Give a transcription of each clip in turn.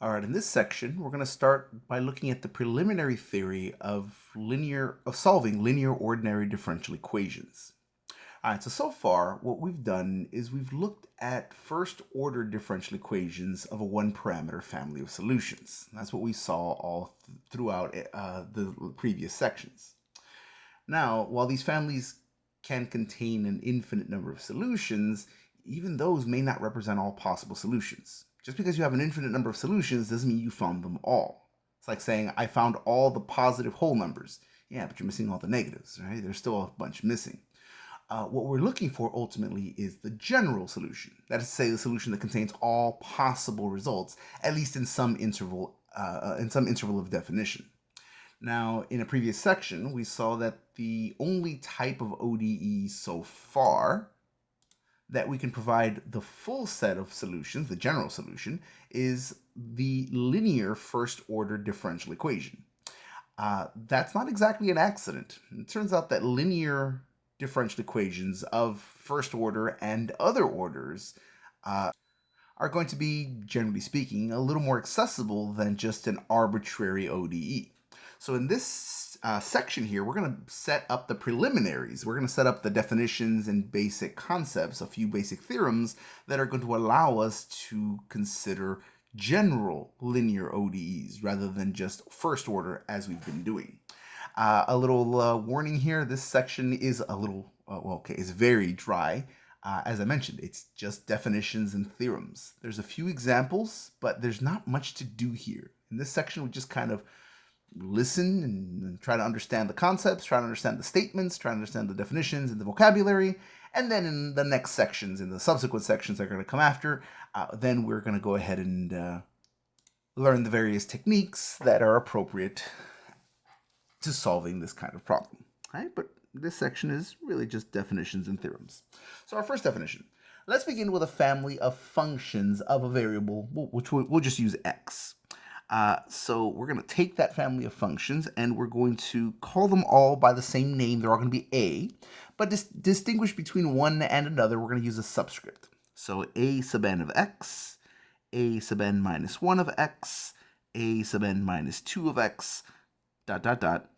All right, in this section, we're going to start by looking at the preliminary theory of solving linear ordinary differential equations. All right, so far, what we've done is we've looked at first-order differential equations of a one-parameter family of solutions. That's what we saw all throughout the previous sections. Now, while these families can contain an infinite number of solutions, even those may not represent all possible solutions. Just because you have an infinite number of solutions doesn't mean you found them all. It's like saying, I found all the positive whole numbers. Yeah, but you're missing all the negatives, right? There's still a bunch missing. What we're looking for ultimately is the general solution. That is to say, the solution that contains all possible results, at least in some interval of definition. Now, in a previous section, we saw that the only type of ODE so far that we can provide the full set of solutions, the general solution, is the linear first-order differential equation. That's not exactly an accident. It turns out that linear differential equations of first order and other orders are going to be, generally speaking, a little more accessible than just an arbitrary ODE. So in this section here, we're going to set up the preliminaries. We're going to set up the definitions and basic concepts, a few basic theorems that are going to allow us to consider general linear ODEs rather than just first order as we've been doing. A little warning here, this section is a little, it's very dry. As I mentioned, it's just definitions and theorems. There's a few examples, but there's not much to do here. In this section, we just kind of listen and try to understand the concepts, try to understand the statements, try to understand the definitions and the vocabulary. And then in the next sections, in the subsequent sections that are going to come after, then we're going to go ahead and learn the various techniques that are appropriate to solving this kind of problem. Right? But this section is really just definitions and theorems. So our first definition. Let's begin with a family of functions of a variable, which we'll just use x. So we're going to take that family of functions and we're going to call them all by the same name. They're all going to be a, but distinguish between one and another, we're going to use a subscript. So a sub n of x, a sub n minus 1 of x, a sub n minus 2 of x, dot, dot, dot.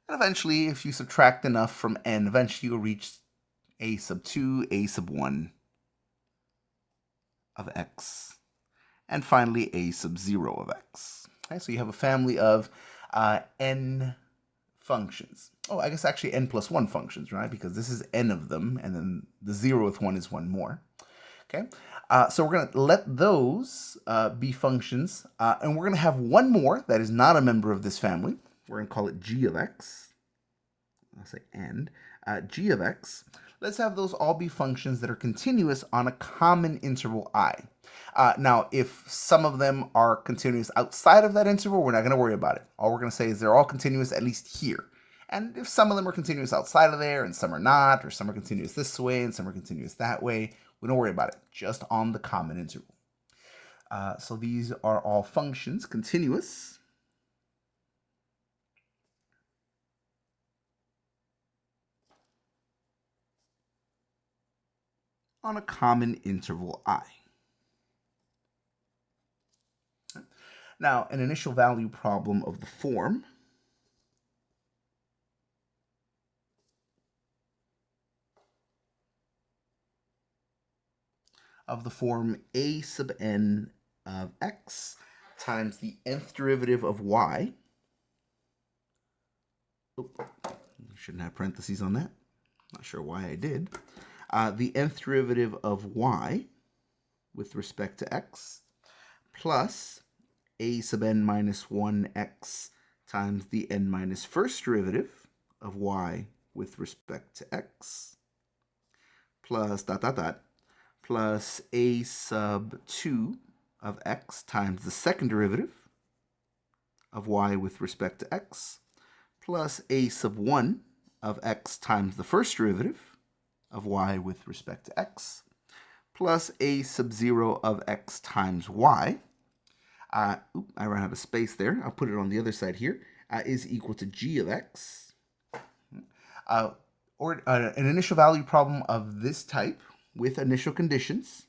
And eventually, if you subtract enough from n, eventually you'll reach a sub 2, a sub 1 of x, and finally a sub 0 of x. Okay, so you have a family of n functions. Oh, I guess actually n plus 1 functions, right? Because this is n of them, and then the 0th one is one more. Okay, so we're going to let those be functions, and we're going to have one more that is not a member of this family. We're going to call it g of x. I'll say and g of x. Let's have those all be functions that are continuous on a common interval I. Now, if some of them are continuous outside of that interval, we're not going to worry about it. All we're going to say is they're all continuous, at least here. And if some of them are continuous outside of there and some are not, or some are continuous this way and some are continuous that way, we don't worry about it, just on the common interval. So these are all functions continuous on a common interval I. Now, an initial value problem of the form a sub n of x times the nth derivative of y. Oh, shouldn't have parentheses on that. Not sure why I did. The nth derivative of y with respect to x plus a sub n minus 1x times the n minus first derivative of y with respect to x plus dot dot dot plus a sub 2 of x times the second derivative of y with respect to x plus a sub 1 of x times the first derivative of y with respect to x plus a sub 0 of x times y. I ran out of space there. I'll put it on the other side here. Is equal to g of x. Or an initial value problem of this type with initial conditions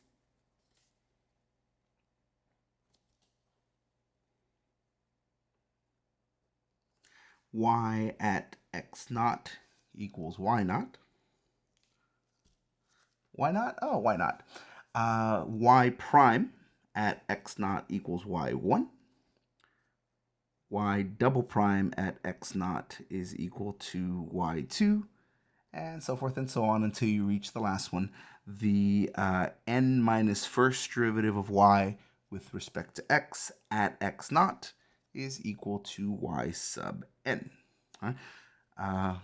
y at x naught equals y naught. Why not? Oh, why not? Y prime at x naught equals y1. Y double prime at x naught is equal to y2, and so forth and so on until you reach the last one, the n minus first derivative of y with respect to x at x naught is equal to y sub n. Right?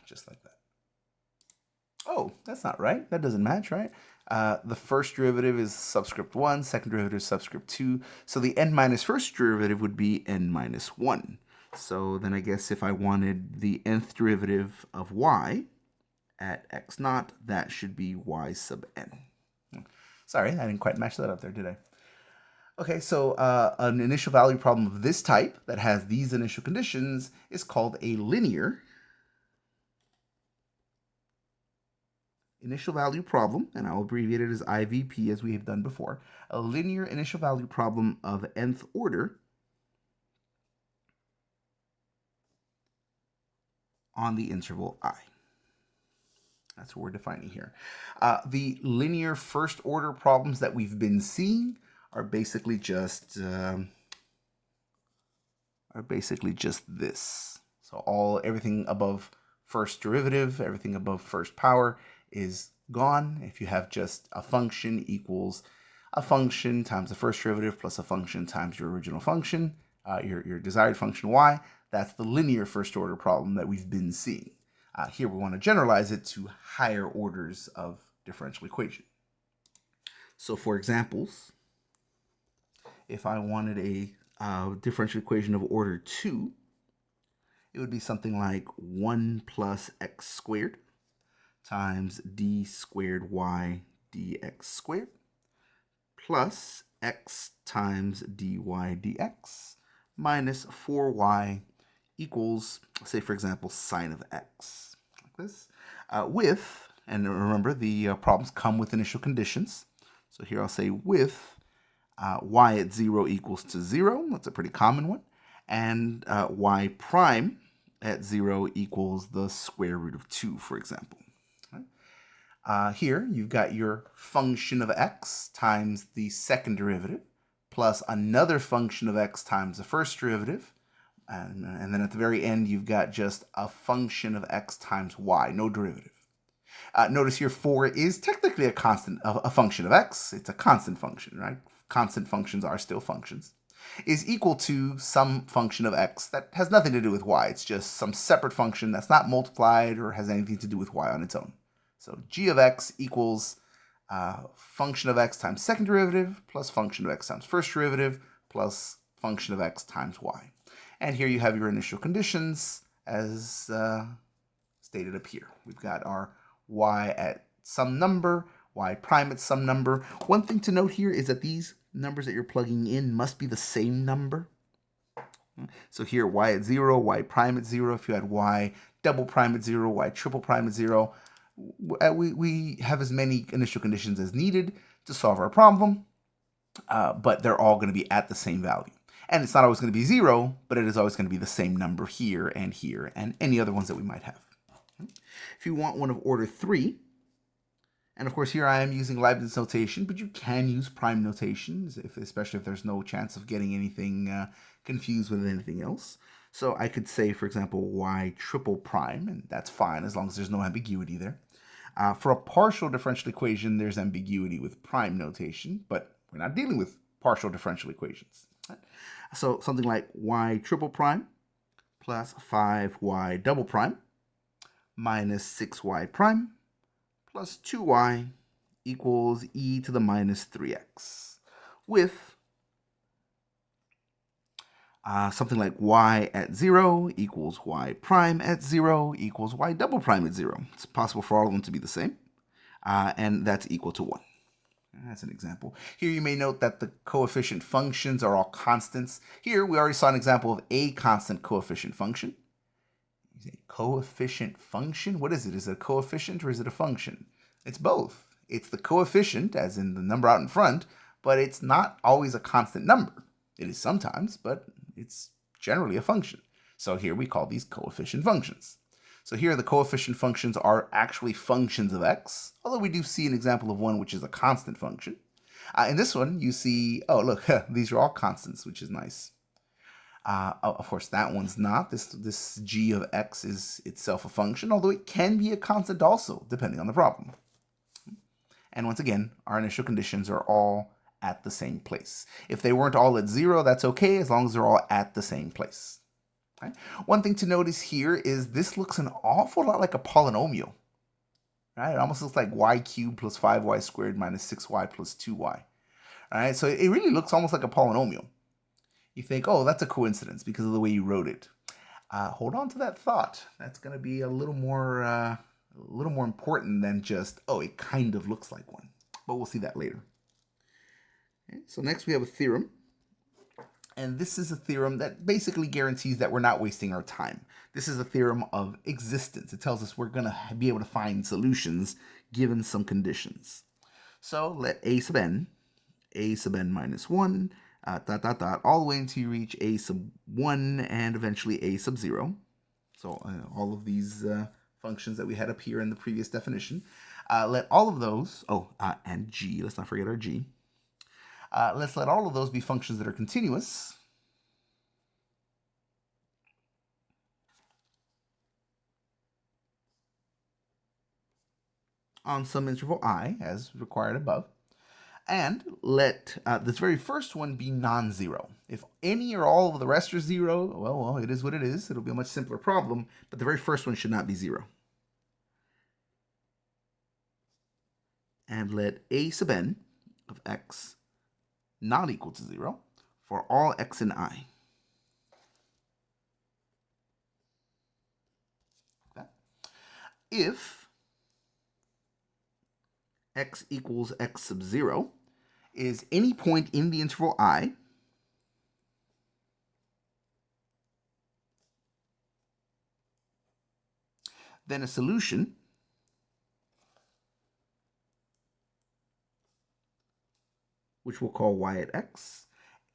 Just like that. Oh, that's not right. That doesn't match, right? The first derivative is subscript 1, second derivative is subscript 2. So the n minus first derivative would be n minus 1. So then I guess if I wanted the nth derivative of y at x naught, that should be y sub n. Sorry, I didn't quite match that up there, did I? Okay, so an initial value problem of this type that has these initial conditions is called a linear initial value problem, and I'll abbreviate it as IVP as we have done before. A linear initial value problem of nth order on the interval I. That's what we're defining here. The linear first order problems that we've been seeing are basically just this. So everything above first derivative, everything above first power is gone. If you have just a function equals a function times the first derivative plus a function times your original function, your desired function y, that's the linear first order problem that we've been seeing. Here we want to generalize it to higher orders of differential equation. So for examples, if I wanted a differential equation of order 2, it would be something like 1 plus x squared times d squared y dx squared plus x times dy dx minus 4y equals, say for example, sine of x, like this, with, and remember the problems come with initial conditions. So here I'll say with y at 0 equals to 0, that's a pretty common one, and y prime at 0 equals the square root of 2, for example. Here you've got your function of x times the second derivative plus another function of x times the first derivative, and then at the very end you've got just a function of x times y, no derivative. Notice here 4 is technically a function of x. It's a constant function, right? Constant functions are still functions. Is equal to some function of x that has nothing to do with y. It's just some separate function that's not multiplied or has anything to do with y on its own. So g of x equals function of x times second derivative plus function of x times first derivative plus function of x times y. And here you have your initial conditions as stated up here. We've got our y at some number, y prime at some number. One thing to note here is that these numbers that you're plugging in must be the same number. So here y at 0, y prime at 0. If you had y double prime at 0, y triple prime at 0, we have as many initial conditions as needed to solve our problem, but they're all going to be at the same value. And it's not always going to be 0, but it is always going to be the same number here and any other ones that we might have. If you want one of order 3, and of course here I am using Leibniz notation, but you can use prime notations, especially if there's no chance of getting anything confused with anything else. So I could say, for example, y triple prime, and that's fine as long as there's no ambiguity there. For a partial differential equation, there's ambiguity with prime notation, but we're not dealing with partial differential equations. So something like y triple prime plus 5y double prime minus 6y prime plus 2y equals e to the minus 3x, with something like y at 0 equals y prime at 0 equals y double prime at 0. It's possible for all of them to be the same, and that's equal to 1. That's an example. Here you may note that the coefficient functions are all constants. Here we already saw an example of a constant coefficient function. A coefficient function? What is it? Is it a coefficient or is it a function? It's both. It's the coefficient, as in the number out in front, but it's not always a constant number. It is sometimes, but it's generally a function. So here we call these coefficient functions. So here the coefficient functions are actually functions of x, although we do see an example of one which is a constant function. In this one, you see, oh, look, these are all constants, which is nice. Of course, that one's not. This g of x is itself a function, although it can be a constant also, depending on the problem. And once again, our initial conditions are all at the same place. If they weren't all at 0, that's okay, as long as they're all at the same place. Okay? One thing to notice here is this looks an awful lot like a polynomial. Right? It almost looks like y cubed plus 5y squared minus 6y plus 2y. All right? So it really looks almost like a polynomial. You think, oh, that's a coincidence because of the way you wrote it. Hold on to that thought. That's going to be a little more important than just, oh, it kind of looks like one. But we'll see that later. Okay, so next we have a theorem. And this is a theorem that basically guarantees that we're not wasting our time. This is a theorem of existence. It tells us we're going to be able to find solutions given some conditions. So let a sub n minus 1, all the way until you reach a sub 1 and eventually a sub 0. So all of these functions that we had up here in the previous definition. Let all of those, and g, let's not forget our g. Let's let all of those be functions that are continuous. On some interval I, as required above. And let this very first one be non-zero. If any or all of the rest are 0, well, it is what it is. It'll be a much simpler problem, but the very first one should not be 0. And let a sub n of x not equal to 0 for all x in I. Okay. If x equals x sub 0 is any point in the interval I then a solution which we'll call y at x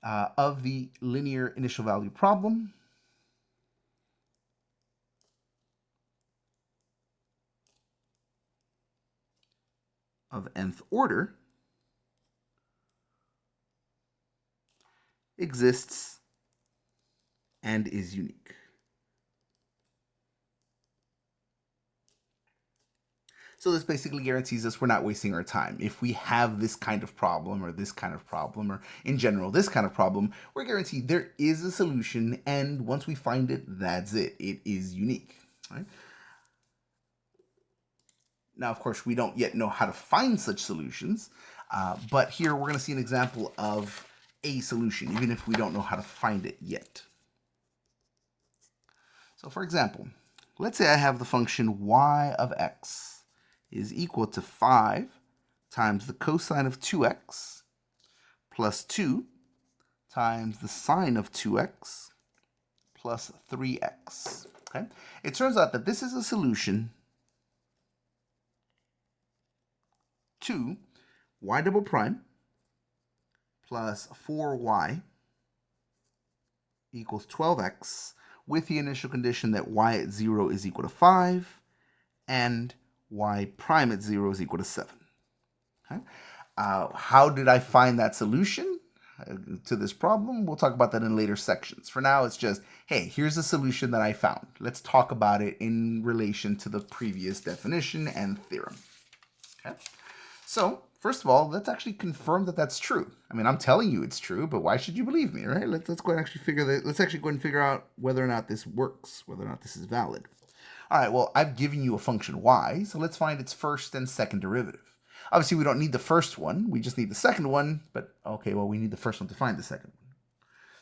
of the linear initial value problem of nth order exists and is unique. So this basically guarantees us we're not wasting our time. If we have this kind of problem, or this kind of problem, or in general this kind of problem, we're guaranteed there is a solution, and once we find it, that's it. It is unique. Right? Now, of course, we don't yet know how to find such solutions, but here we're going to see an example of a solution, even if we don't know how to find it yet. So for example, let's say I have the function y of x is equal to 5 times the cosine of 2x plus 2 times the sine of 2x plus 3x. Okay? It turns out that this is a solution to y double prime plus 4y equals 12x with the initial condition that y at 0 is equal to 5 and y prime at 0 is equal to 7. Okay? How did I find that solution to this problem? We'll talk about that in later sections. For now, it's just, hey, here's a solution that I found. Let's talk about it in relation to the previous definition and theorem. Okay? So, first of all, let's actually confirm that that's true. I mean, I'm telling you it's true, but why should you believe me, right? Let's go and actually go and figure out whether or not this works, whether or not this is valid. All right, well, I've given you a function y, so let's find its first and second derivative. Obviously, we don't need the first one, we just need the second one, but okay, well, we need the first one to find the second one.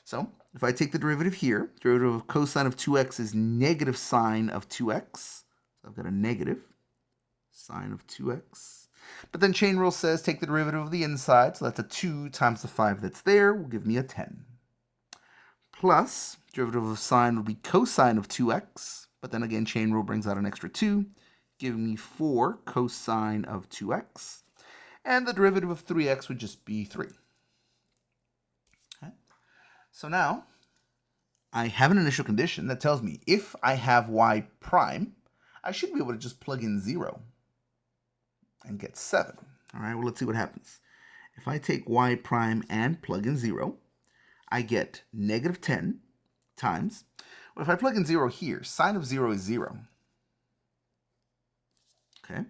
So, if I take the derivative here, derivative of cosine of 2x is negative sine of 2x. So I've got a negative sine of 2x. But then chain rule says take the derivative of the inside, so that's a 2 times the 5 that's there will give me a 10. Plus, derivative of sine will be cosine of 2x, but then again chain rule brings out an extra 2, giving me 4 cosine of 2x. And the derivative of 3x would just be 3. Okay. So now, I have an initial condition that tells me if I have y prime, I should be able to just plug in 0 and get 7. All right, well, let's see what happens. If I take y prime and plug in 0, I get negative 10 times. Well, if I plug in 0 here, sine of 0 is 0. Okay.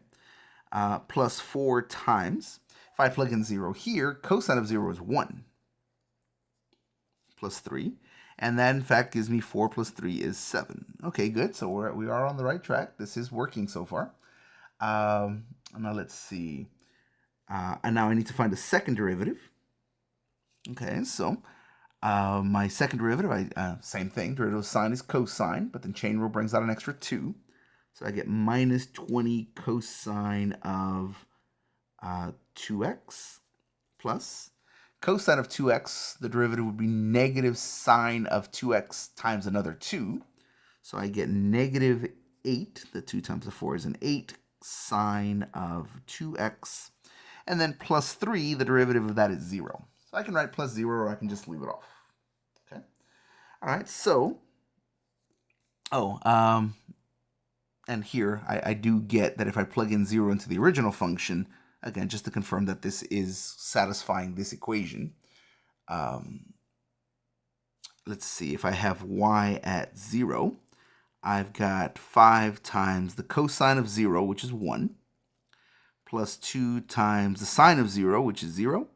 Plus 4 times. If I plug in 0 here, cosine of 0 is 1. Plus 3. And that, in fact, gives me 4 plus 3 is 7. Okay, good. So we are on the right track. This is working so far. Now let's see. And now I need to find a second derivative. Okay, so my second derivative, same thing. Derivative of sine is cosine, but then chain rule brings out an extra 2. So I get minus 20 cosine of 2x plus cosine of 2x, the derivative would be negative sine of 2x times another 2. So I get negative 8. The 2 times the 4 is an 8 sine of 2x. And then plus 3, the derivative of that is 0. So I can write plus 0 or I can just leave it off. Okay. All right, so, and here I do get that if I plug in 0 into the original function, again, just to confirm that this is satisfying this equation, let's see, if I have y at 0, I've got 5 times the cosine of 0, which is 1, plus 2 times the sine of 0, which is 0,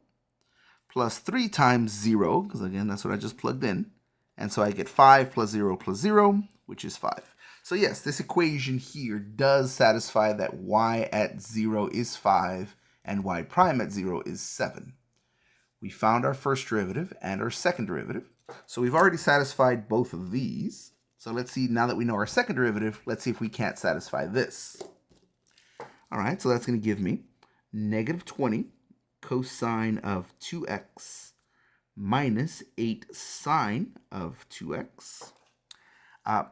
plus 3 times 0, because again, that's what I just plugged in. And so I get 5 plus 0 plus 0, which is 5. So yes, this equation here does satisfy that y at 0 is 5 and y prime at 0 is 7. We found our first derivative and our second derivative. So we've already satisfied both of these. So let's see, now that we know our second derivative, let's see if we can't satisfy this. All right, so that's going to give me negative 20 cosine of 2x minus 8 sine of 2x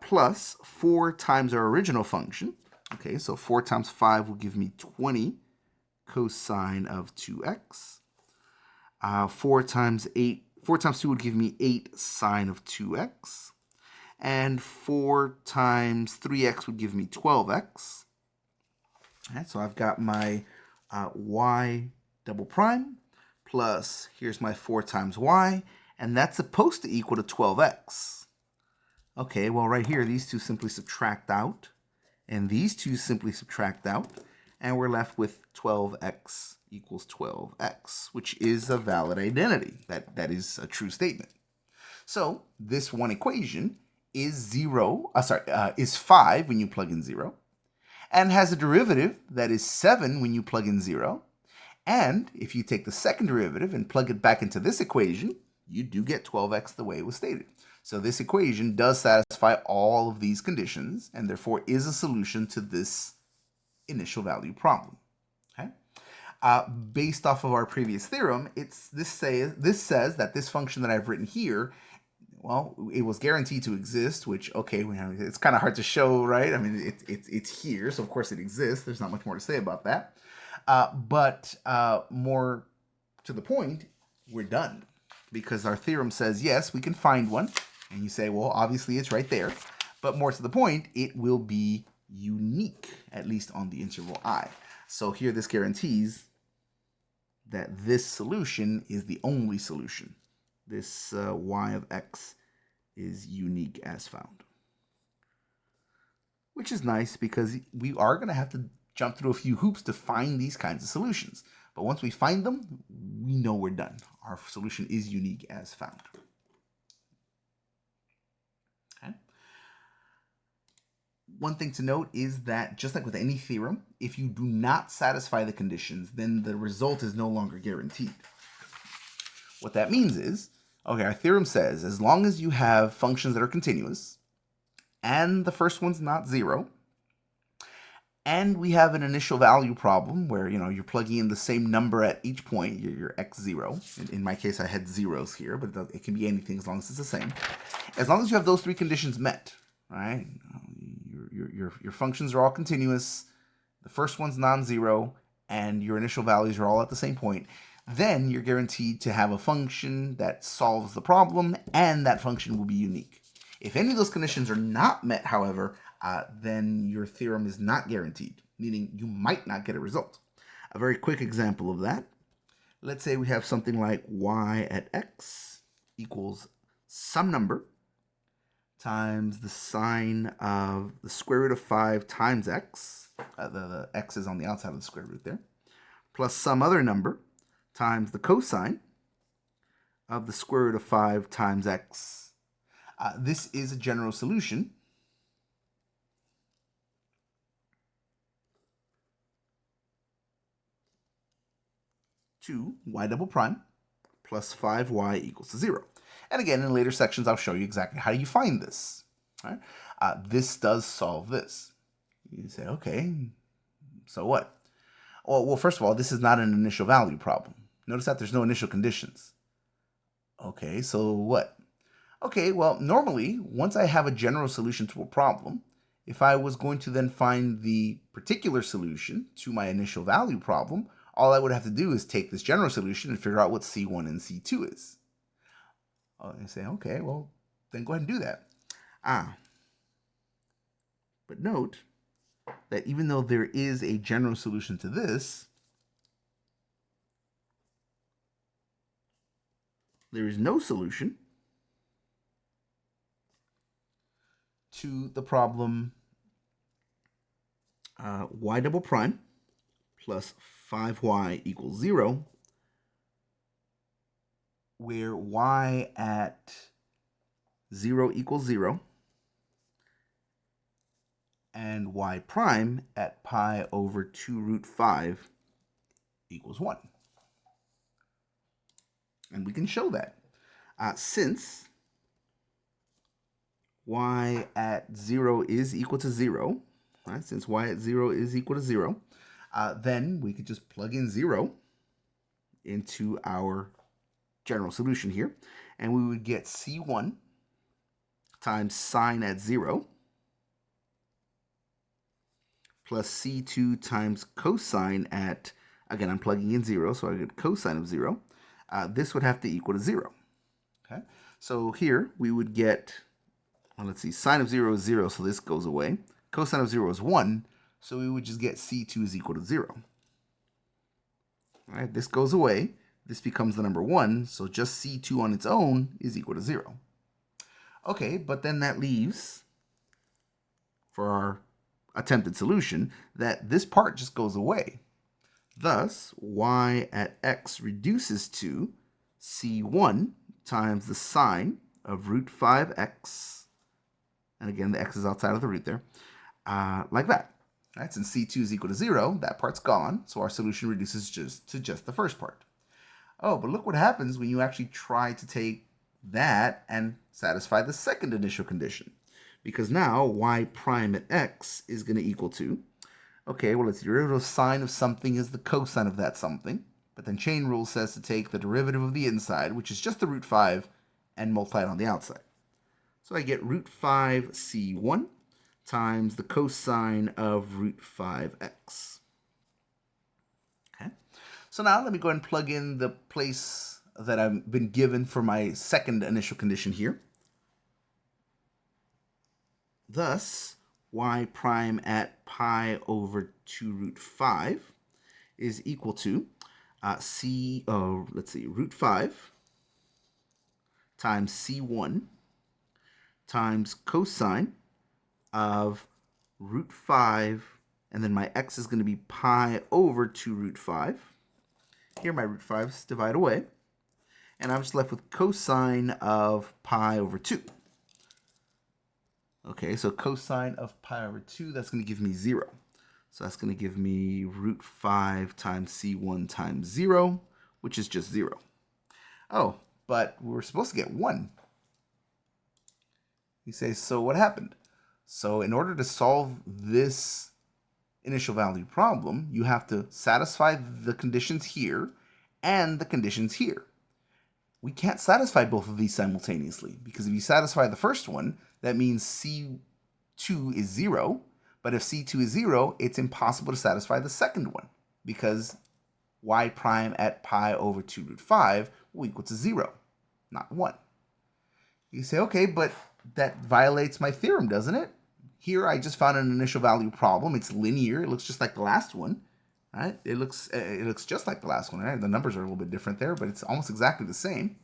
plus 4 times our original function. Okay, so 4 times 5 will give me 20 cosine of 2x. 4 times 2 would give me 8 sine of 2x. And 4 times 3x would give me 12x. All right, so I've got my y double prime plus, here's my 4 times y, and that's supposed to equal to 12x. Okay, well right here, these two simply subtract out, and these two simply subtract out, and we're left with 12x equals 12x, which is a valid identity. That is a true statement. So this one equation is is 5 when you plug in 0, and has a derivative that is 7 when you plug in 0. And if you take the second derivative and plug it back into this equation, you do get 12x the way it was stated. So this equation does satisfy all of these conditions, and therefore is a solution to this initial value problem. Okay? Based off of our previous theorem, this says that this function that I've written here, well, it was guaranteed to exist, which, okay, it's kind of hard to show, right? I mean, it's here, so of course it exists. There's not much more to say about that. But more to the point, we're done. Because our theorem says, yes, we can find one. And you say, well, obviously it's right there. But more to the point, it will be unique, at least on the interval I. So here this guarantees that this solution is the only solution. This y of x is unique as found. Which is nice because we are going to have to jump through a few hoops to find these kinds of solutions. But once we find them, we know we're done. Our solution is unique as found. Okay. One thing to note is that just like with any theorem, if you do not satisfy the conditions, then the result is no longer guaranteed. What that means is, okay, our theorem says as long as you have functions that are continuous, and the first one's not 0, and we have an initial value problem where, you're plugging in the same number at each point, your x0. In my case, I had zeros here, but it can be anything as long as it's the same. As long as you have those 3 conditions met, right? Your functions are all continuous, the first one's non-zero, and your initial values are all at the same point, then you're guaranteed to have a function that solves the problem, and that function will be unique. If any of those conditions are not met, however, then your theorem is not guaranteed, meaning you might not get a result. A very quick example of that, let's say we have something like y at x equals some number times the sine of the square root of 5 times x, the x is on the outside of the square root there, plus some other number times the cosine of the square root of 5 times x. This is a general solution to y double prime plus 5y equals to 0. And again, in later sections, I'll show you exactly how you find this. Right? This does solve this. You say, okay, so what? Well, first of all, this is not an initial value problem. Notice that there's no initial conditions. Okay, so what? Okay, well, normally, once I have a general solution to a problem, if I was going to then find the particular solution to my initial value problem, all I would have to do is take this general solution and figure out what C1 and C2 is. You say, okay, well, then go ahead and do that. But note that even though there is a general solution to this, there is no solution to the problem y double prime plus 5y equals 0, where y at 0 equals 0 and y prime at pi over 2 root 5 equals 1. And we can show that. Since y at 0 is equal to 0, right? Since y at 0 is equal to 0, then we could just plug in 0 into our general solution here, and we would get C1 times sine at 0 plus C2 times cosine at, again, I'm plugging in 0, so I get cosine of 0. This would have to equal to 0. Okay, so here we would get, well, let's see, sine of 0 is 0, so this goes away. Cosine of 0 is 1, so we would just get C2 is equal to 0. All right, this goes away. This becomes the number 1, so just C2 on its own is equal to 0. Okay, but then that leaves, for our attempted solution, that this part just goes away. Thus, y at x reduces to C1 times the sine of root 5x, and again, the x is outside of the root there, like that. Right? Since C2 is equal to 0, that part's gone, so our solution reduces to just the first part. Oh, but look what happens when you actually try to take that and satisfy the second initial condition. Because now y prime at x is going to equal to, okay, well, its derivative of sine of something is the cosine of that something. But then chain rule says to take the derivative of the inside, which is just the root 5, and multiply it on the outside. So I get root 5 C1 times the cosine of root 5x. Okay. So now let me go ahead and plug in the place that I've been given for my second initial condition here. Thus, y prime at pi over 2 root 5 is equal to root 5 times C1 times cosine of root 5, and then my x is going to be pi over 2 root 5. Here my root 5's divide away, and I'm just left with cosine of pi over 2. Okay, so cosine of pi over 2, that's going to give me 0. So that's going to give me root 5 times C1 times 0, which is just 0. Oh, but we were supposed to get 1. You say, so what happened? So in order to solve this initial value problem, you have to satisfy the conditions here and the conditions here. We can't satisfy both of these simultaneously, because if you satisfy the first one, that means C2 is 0. But if C2 is 0, it's impossible to satisfy the second one, because y prime at pi over 2 root 5 will equal to 0, not 1. You say, okay, but that violates my theorem, doesn't it? Here I just found an initial value problem. It's linear. It looks just like the last one. Right? It looks just like the last one. Right? The numbers are a little bit different there, but it's almost exactly the same.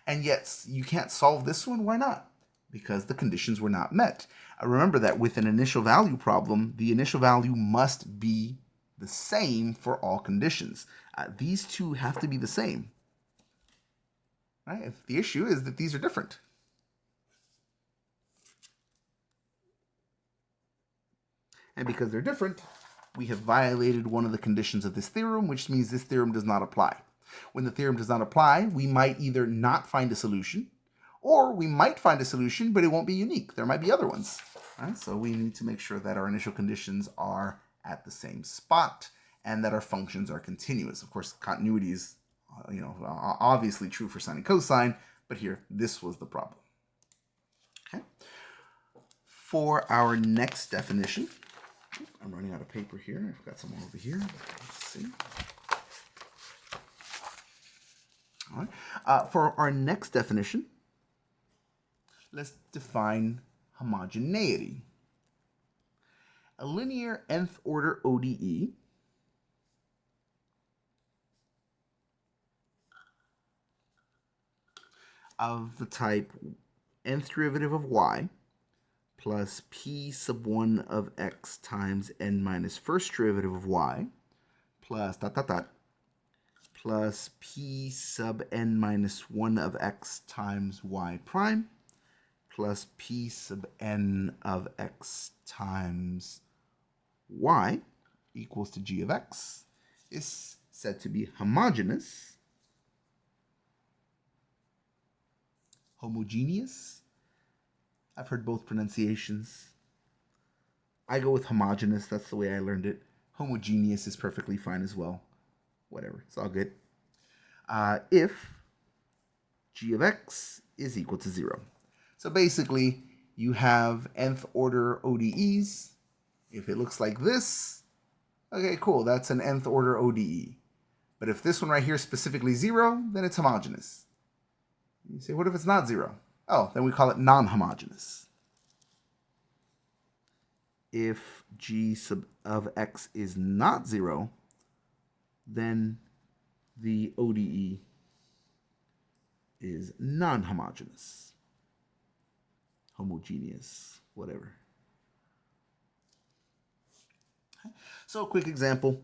And yet you can't solve this one. Why not? Because the conditions were not met. Remember that with an initial value problem, the initial value must be the same for all conditions. These two have to be the same. Right? If the issue is that these are different. And because they're different, we have violated one of the conditions of this theorem, which means this theorem does not apply. When the theorem does not apply, we might either not find a solution, or we might find a solution, but it won't be unique. There might be other ones. Right? So we need to make sure that our initial conditions are at the same spot and that our functions are continuous. Of course, continuity is obviously true for sine and cosine, but here, this was the problem. Okay. For our next definition, I'm running out of paper here. I've got some more over here. Let's see. All right. For our next definition, let's define homogeneity. A linear nth order ODE of the type nth derivative of y plus p sub 1 of x times n minus first derivative of y plus plus p sub n minus 1 of x times y prime plus p sub n of x times y equals to g of x is said to be homogeneous, homogeneous. I've heard both pronunciations. I go with homogeneous. That's the way I learned it. Homogeneous is perfectly fine as well. Whatever. It's all good. If g of x is equal to 0. So basically, you have nth order ODEs. If it looks like this, okay, cool. That's an nth order ODE. But if this one right here is specifically 0, then it's homogeneous. You say, what if it's not 0? Oh, then we call it non-homogeneous. If g sub of x is not 0, then the ODE is non-homogeneous, homogeneous, whatever. So a quick example.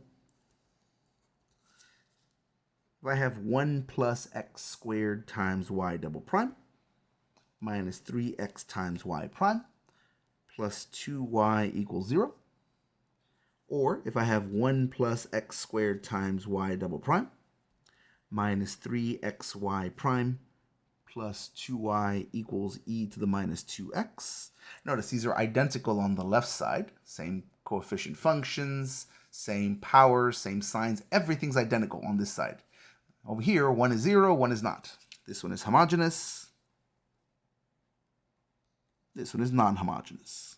If I have 1 plus x squared times y double prime minus 3x times y prime plus 2y equals 0, or if I have 1 plus x squared times y double prime minus 3xy prime plus 2y equals e to the minus 2x. Notice these are identical on the left side, same coefficient functions, same powers, same signs, everything's identical on this side. Over here, one is 0, one is not. This one is homogeneous. This one is non-homogeneous.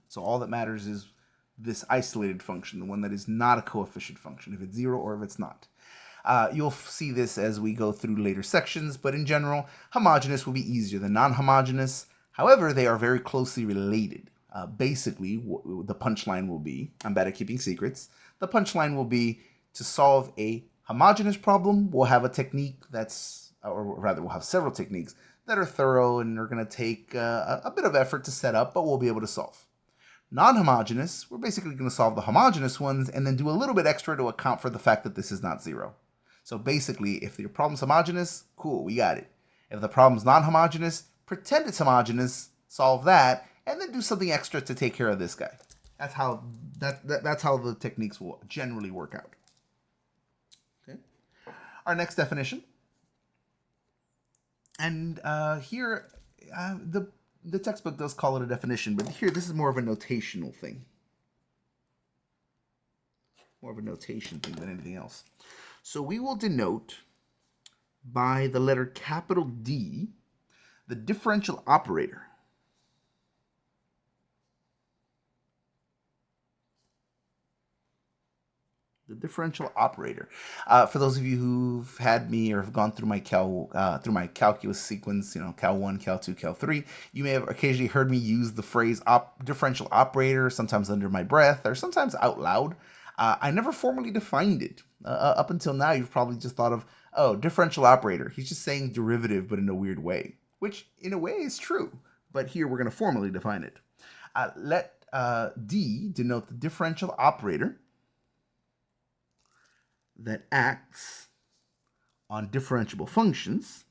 So all that matters is this isolated function, the one that is not a coefficient function, if it's 0 or if it's not. You'll see this as we go through later sections, but in general, homogeneous will be easier than non-homogeneous. However, they are very closely related. Basically, the punchline will be, I'm bad at keeping secrets, the punchline will be to solve a homogeneous problem, we'll have a technique that's, or rather we'll have several techniques that are thorough and are going to take a bit of effort to set up, but we'll be able to solve. Non-homogeneous, we're basically going to solve the homogeneous ones and then do a little bit extra to account for the fact that this is not 0. So basically, if your problem's homogeneous, cool, we got it. If the problem's non-homogeneous, pretend it's homogeneous, solve that, and then do something extra to take care of this guy. That's how the techniques will generally work out. Okay. Our next definition, and here the textbook does call it a definition, but here this is more of a notational thing. More of a notation thing than anything else. So we will denote by the letter capital D the differential operator. The differential operator. For those of you who've had me or have gone through my calculus sequence, Cal 1, Cal 2, Cal 3, you may have occasionally heard me use the phrase differential operator, sometimes under my breath or sometimes out loud. I never formally defined it. Up until now, you've probably just thought of, oh, differential operator. He's just saying derivative, but in a weird way, which in a way is true. But here we're going to formally define it. Let D denote the differential operator that acts on differentiable functions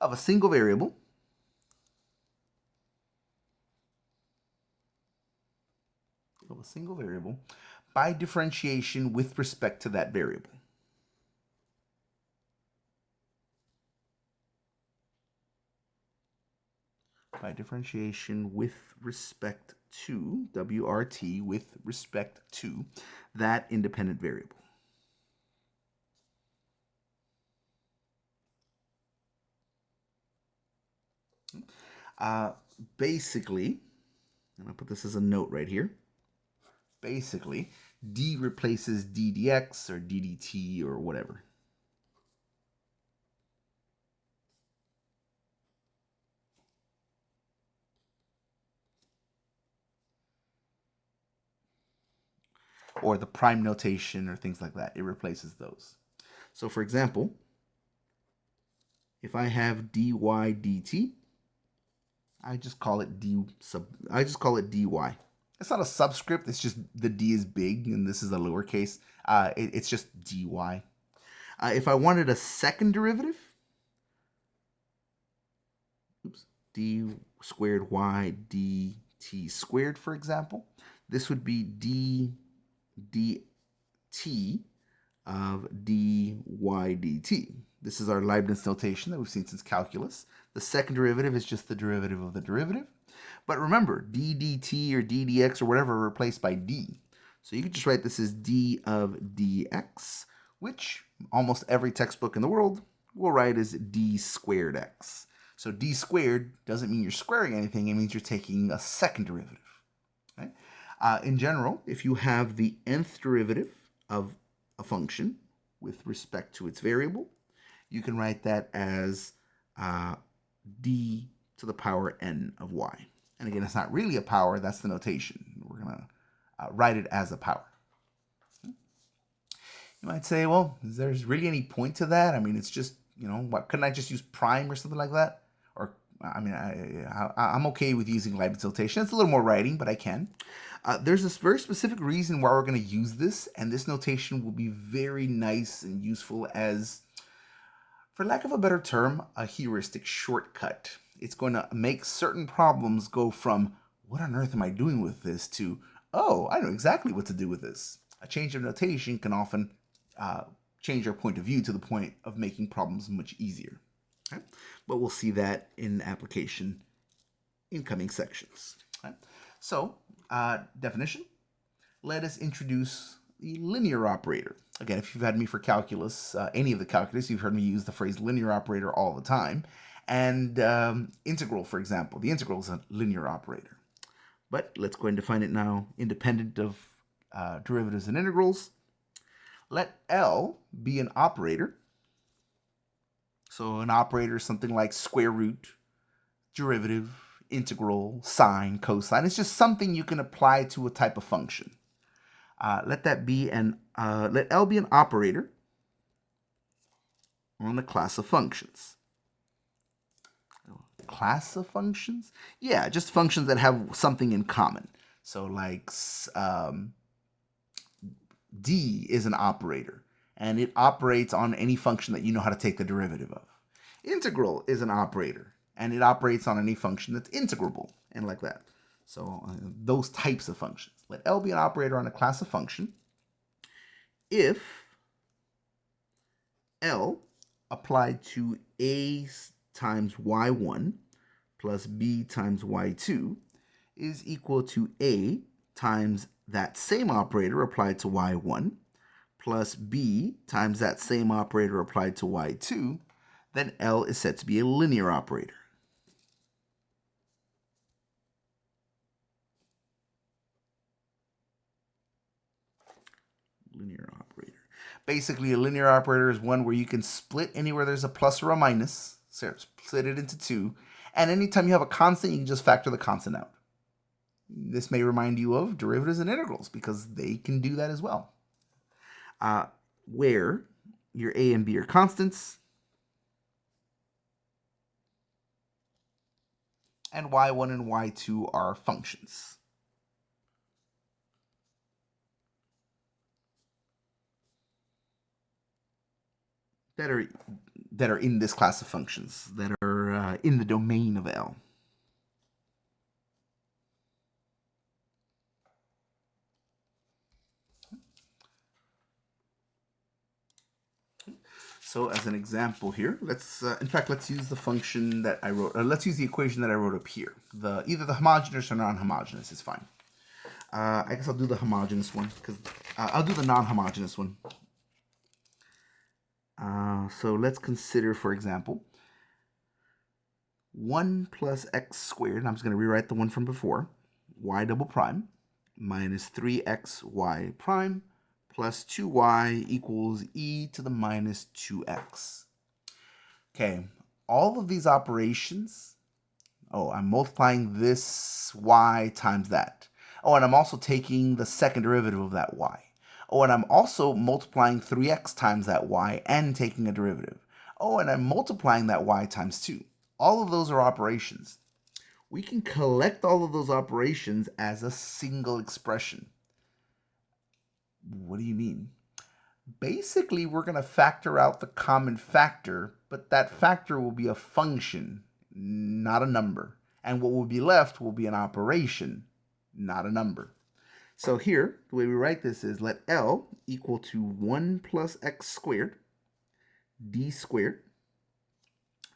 of a single variable by differentiation with respect to that variable. By differentiation with respect to, WRT, with respect to that independent variable. Basically, and I'll put this as a note right here, basically, D replaces d dx or d dt or whatever. Or the prime notation or things like that. It replaces those. So for example, if I have dy dt, I just call it dy. It's not a subscript, it's just the d is big and this is a lowercase. It's just dy. If I wanted a second derivative, d squared y dt squared, for example, this would be d dt of dy dt. This is our Leibniz notation that we've seen since calculus. The second derivative is just the derivative of the derivative. But remember, d dt or d dx or whatever are replaced by d. So you can just write this as d of dx, which almost every textbook in the world will write as d squared x. So d squared doesn't mean you're squaring anything, it means you're taking a second derivative. Okay? In general, if you have the nth derivative of a function with respect to its variable, you can write that as d to the power n of y. And again, it's not really a power, that's the notation. We're going to write it as a power. You might say, well, is there really any point to that? I mean, it's just, what, couldn't I just use prime or something like that? Or, I mean, I'm okay with using Leibniz notation. It's a little more writing, but I can. There's this very specific reason why we're going to use this, and this notation will be very nice and useful as, for lack of a better term, a heuristic shortcut. It's going to make certain problems go from, what on earth am I doing with this, to, oh, I know exactly what to do with this. A change of notation can often change our point of view to the point of making problems much easier. Okay? But we'll see that in application in coming sections. Okay? So, definition. Let us introduce the linear operator. Again, if you've had me for calculus, any of the calculus, you've heard me use the phrase linear operator all the time. And integral, for example. The integral is a linear operator. But let's go ahead and define it now, independent of derivatives and integrals. Let L be an operator. So an operator is something like square root, derivative, integral, sine, cosine. It's just something you can apply to a type of function. Let L be an operator on the class of functions. Class of functions? Yeah, just functions that have something in common. So like D is an operator, and it operates on any function that you know how to take the derivative of. Integral is an operator, and it operates on any function that's integrable, and like that. So those types of functions. Let L be an operator on a class of function if L applied to A times y1 plus b times y2 is equal to A times that same operator applied to y1 plus b times that same operator applied to y2, then L is said to be a linear operator. Linear operator. Basically, a linear operator is one where you can split anywhere there's a plus or a minus. So split it into two. And anytime you have a constant, you can just factor the constant out. This may remind you of derivatives and integrals because they can do that as well. Where your a and b are constants and y1 and y2 are functions. That are in this class of functions, that are in the domain of L. So as an example here, let's use the function that I wrote. Let's use the equation that I wrote up here. Either the homogeneous or non-homogeneous is fine. I guess I'll do the homogeneous one because I'll do the non-homogeneous one. So let's consider, for example, 1 plus x squared, and I'm just going to rewrite the one from before, y double prime, minus 3xy prime, plus 2y equals e to the minus 2x. Okay, all of these operations, I'm multiplying this y times that. And I'm also taking the second derivative of that y. And I'm also multiplying 3x times that y and taking a derivative. And I'm multiplying that y times 2. All of those are operations. We can collect all of those operations as a single expression. What do you mean? Basically, we're going to factor out the common factor, but that factor will be a function, not a number. And what will be left will be an operation, not a number. So here, the way we write this is let L equal to 1 plus x squared d squared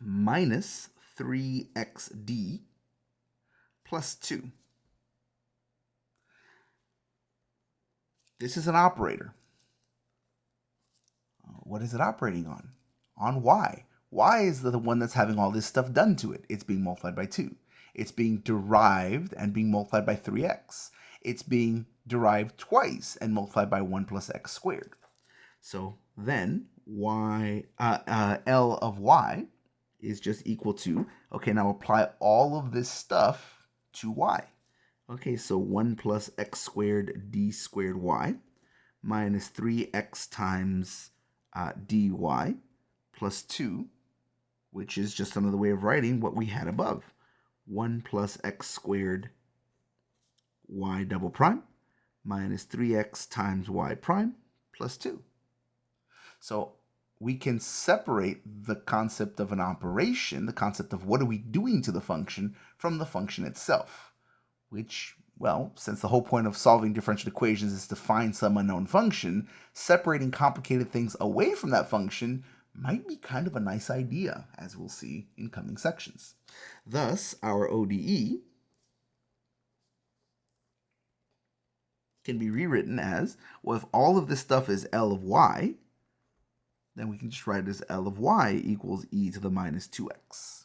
minus 3xd plus 2. This is an operator. What is it operating on? On y. Y is the one that's having all this stuff done to it. It's being multiplied by 2. It's being derived and being multiplied by 3x. It's being derived twice and multiplied by 1 plus x squared. So then L of y is just equal to, now apply all of this stuff to y. So 1 plus x squared d squared y minus 3x times dy plus 2, which is just another way of writing what we had above. 1 plus x squared y double prime minus 3x times y prime plus 2. So we can separate the concept of an operation, the concept of what are we doing to the function, from the function itself, which, since the whole point of solving differential equations is to find some unknown function, separating complicated things away from that function might be kind of a nice idea, as we'll see in coming sections. Thus, our ODE can be rewritten as, if all of this stuff is L of y, then we can just write it as L of y equals e to the minus 2x.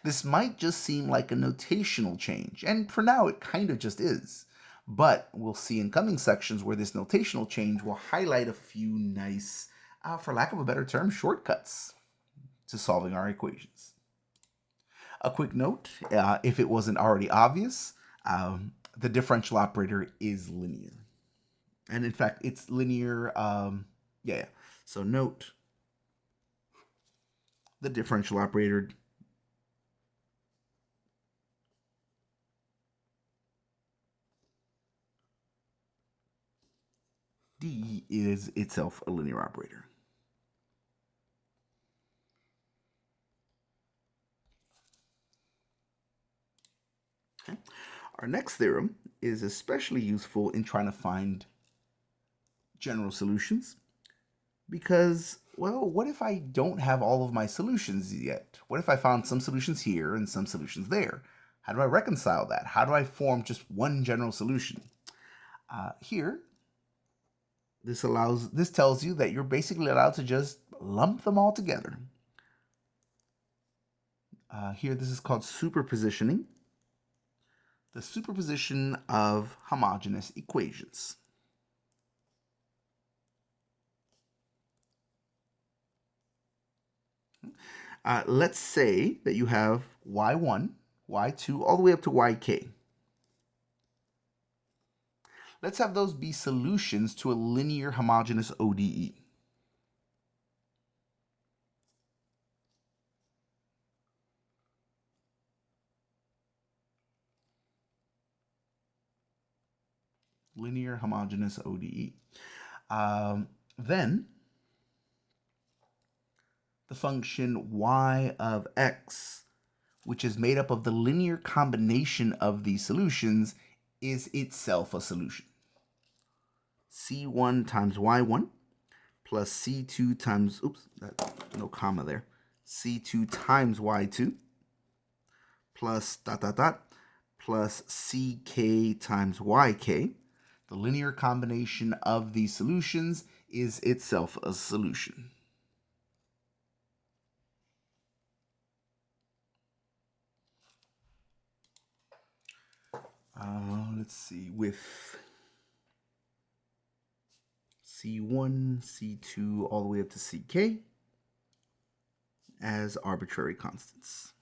This might just seem like a notational change, and for now it kind of just is. But we'll see in coming sections where this notational change will highlight a few nice, for lack of a better term, shortcuts to solving our equations. A quick note, if it wasn't already obvious, the differential operator is linear. And in fact, it's linear, So note, the differential operator D is itself a linear operator. Okay. Our next theorem is especially useful in trying to find general solutions because, what if I don't have all of my solutions yet? What if I found some solutions here and some solutions there? How do I reconcile that? How do I form just one general solution? Here, this tells you that you're basically allowed to just lump them all together. Here, this is called superpositioning. The superposition of homogeneous equations. Let's say that you have y1, y2, all the way up to yk. Let's have those be solutions to a linear homogeneous ODE. Linear homogeneous ODE. Then the function y of x, which is made up of the linear combination of these solutions, is itself a solution. C1 times y1 plus C2 times, no comma there, C2 times y2 plus plus CK times YK. The linear combination of these solutions is itself a solution. Let's see, with C1, C2, all the way up to CK as arbitrary constants.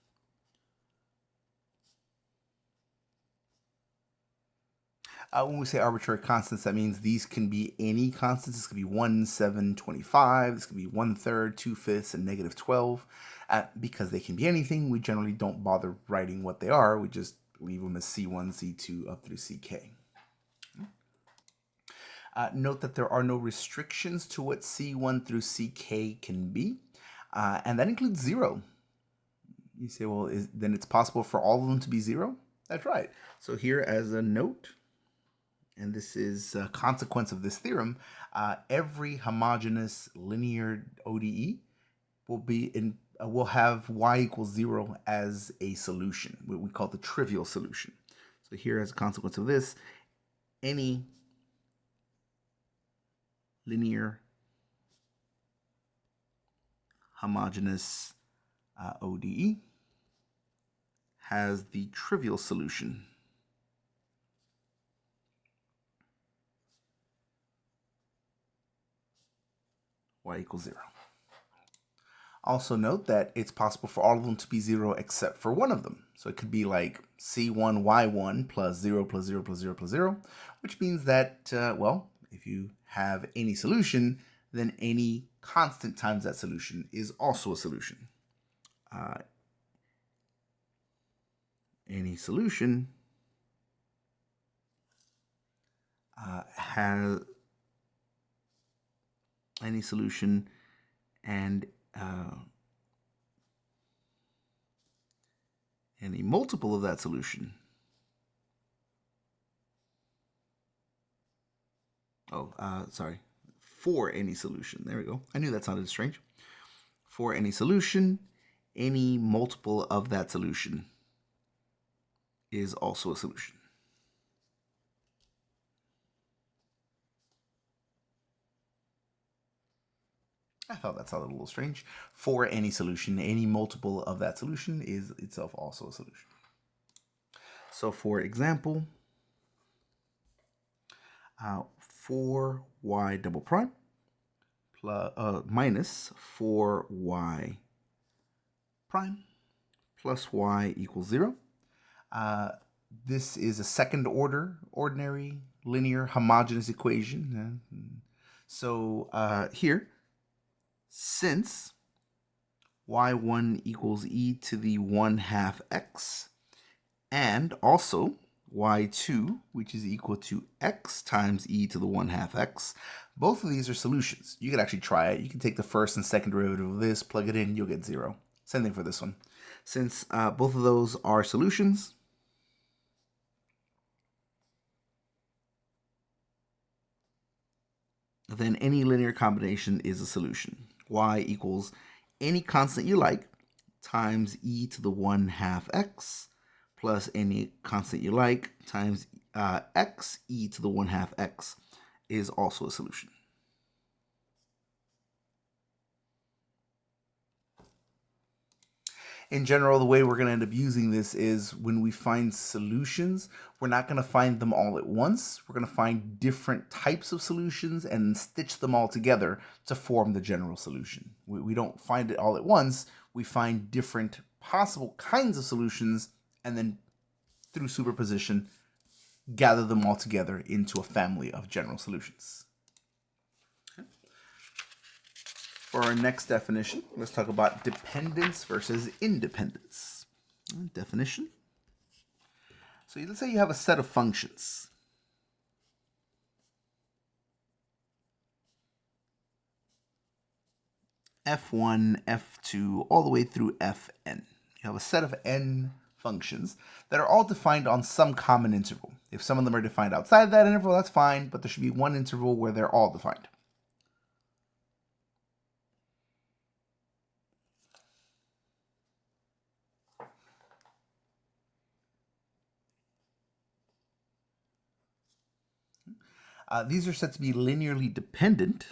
When we say arbitrary constants, that means these can be any constants. This could be 1, 7, 25. This could be 1/3, 2/5, and -12. Because they can be anything, we generally don't bother writing what they are. We just leave them as C1, C2, up through CK. Note that there are no restrictions to what C1 through CK can be, and that includes 0. You say, well, then it's possible for all of them to be 0? That's right. So here as a note, and this is a consequence of this theorem, every homogeneous linear ODE will have y equals 0 as a solution, what we call the trivial solution. So here as a consequence of this, any linear homogeneous ODE has the trivial solution y equals 0. Also note that it's possible for all of them to be 0 except for one of them. So it could be like C1 y1 plus 0 plus 0 plus 0 plus 0, which means that, well, if you have any solution, then any constant times that solution is also a solution. Any solution has any solution and any multiple of that solution. Sorry. For any solution. There we go. I knew that sounded strange. For any solution, any multiple of that solution is also a solution. I thought that sounded a little strange. For any solution, any multiple of that solution is itself also a solution. So for example, 4y double prime plus, minus 4y prime plus y equals 0. This is a second order ordinary linear homogeneous equation. So here, since y1 equals e to the 1/2 x, and also y2, which is equal to x times e to the 1/2 x, both of these are solutions. You could actually try it. You can take the first and second derivative of this, plug it in, you'll get 0. Same thing for this one. Since both of those are solutions, then any linear combination is a solution. Y equals any constant you like times e to the 1/2 x plus any constant you like times x e to the 1/2 x is also a solution. In general, the way we're going to end up using this is when we find solutions, we're not going to find them all at once. We're going to find different types of solutions and stitch them all together to form the general solution. We don't find it all at once. We find different possible kinds of solutions and then through superposition, gather them all together into a family of general solutions. For our next definition, let's talk about dependence versus independence. Definition. So let's say you have a set of functions. f1, f2, all the way through fn. You have a set of n functions that are all defined on some common interval. If some of them are defined outside that interval, that's fine, but there should be one interval where they're all defined. These are said to be linearly dependent.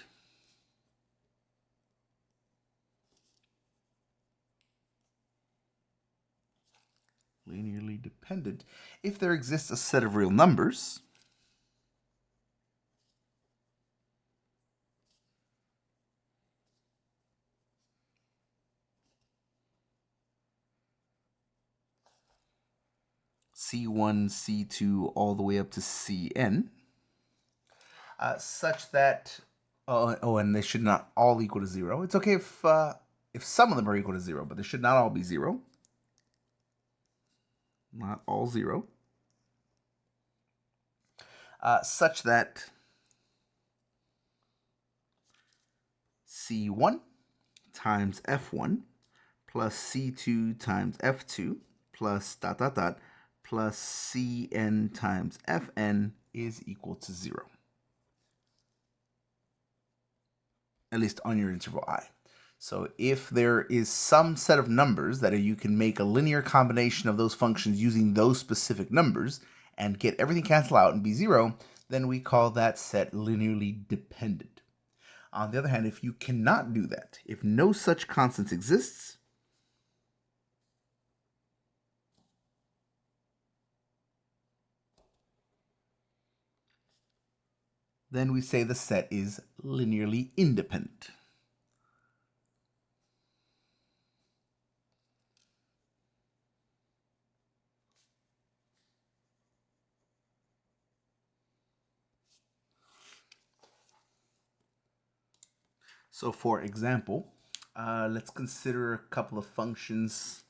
Linearly dependent if there exists a set of real numbers C1, C2, all the way up to Cn, such that, and they should not all equal to 0. It's okay if some of them are equal to 0, but they should not all be 0. Not all 0. Such that C1 times F1 plus C2 times F2 plus ... plus Cn times Fn is equal to 0. At least on your interval I. So if there is some set of numbers that you can make a linear combination of those functions using those specific numbers and get everything cancel out and be 0, then we call that set linearly dependent. On the other hand, if you cannot do that, if no such constant exists, then we say the set is linearly independent. So for example, let's consider a couple of functions.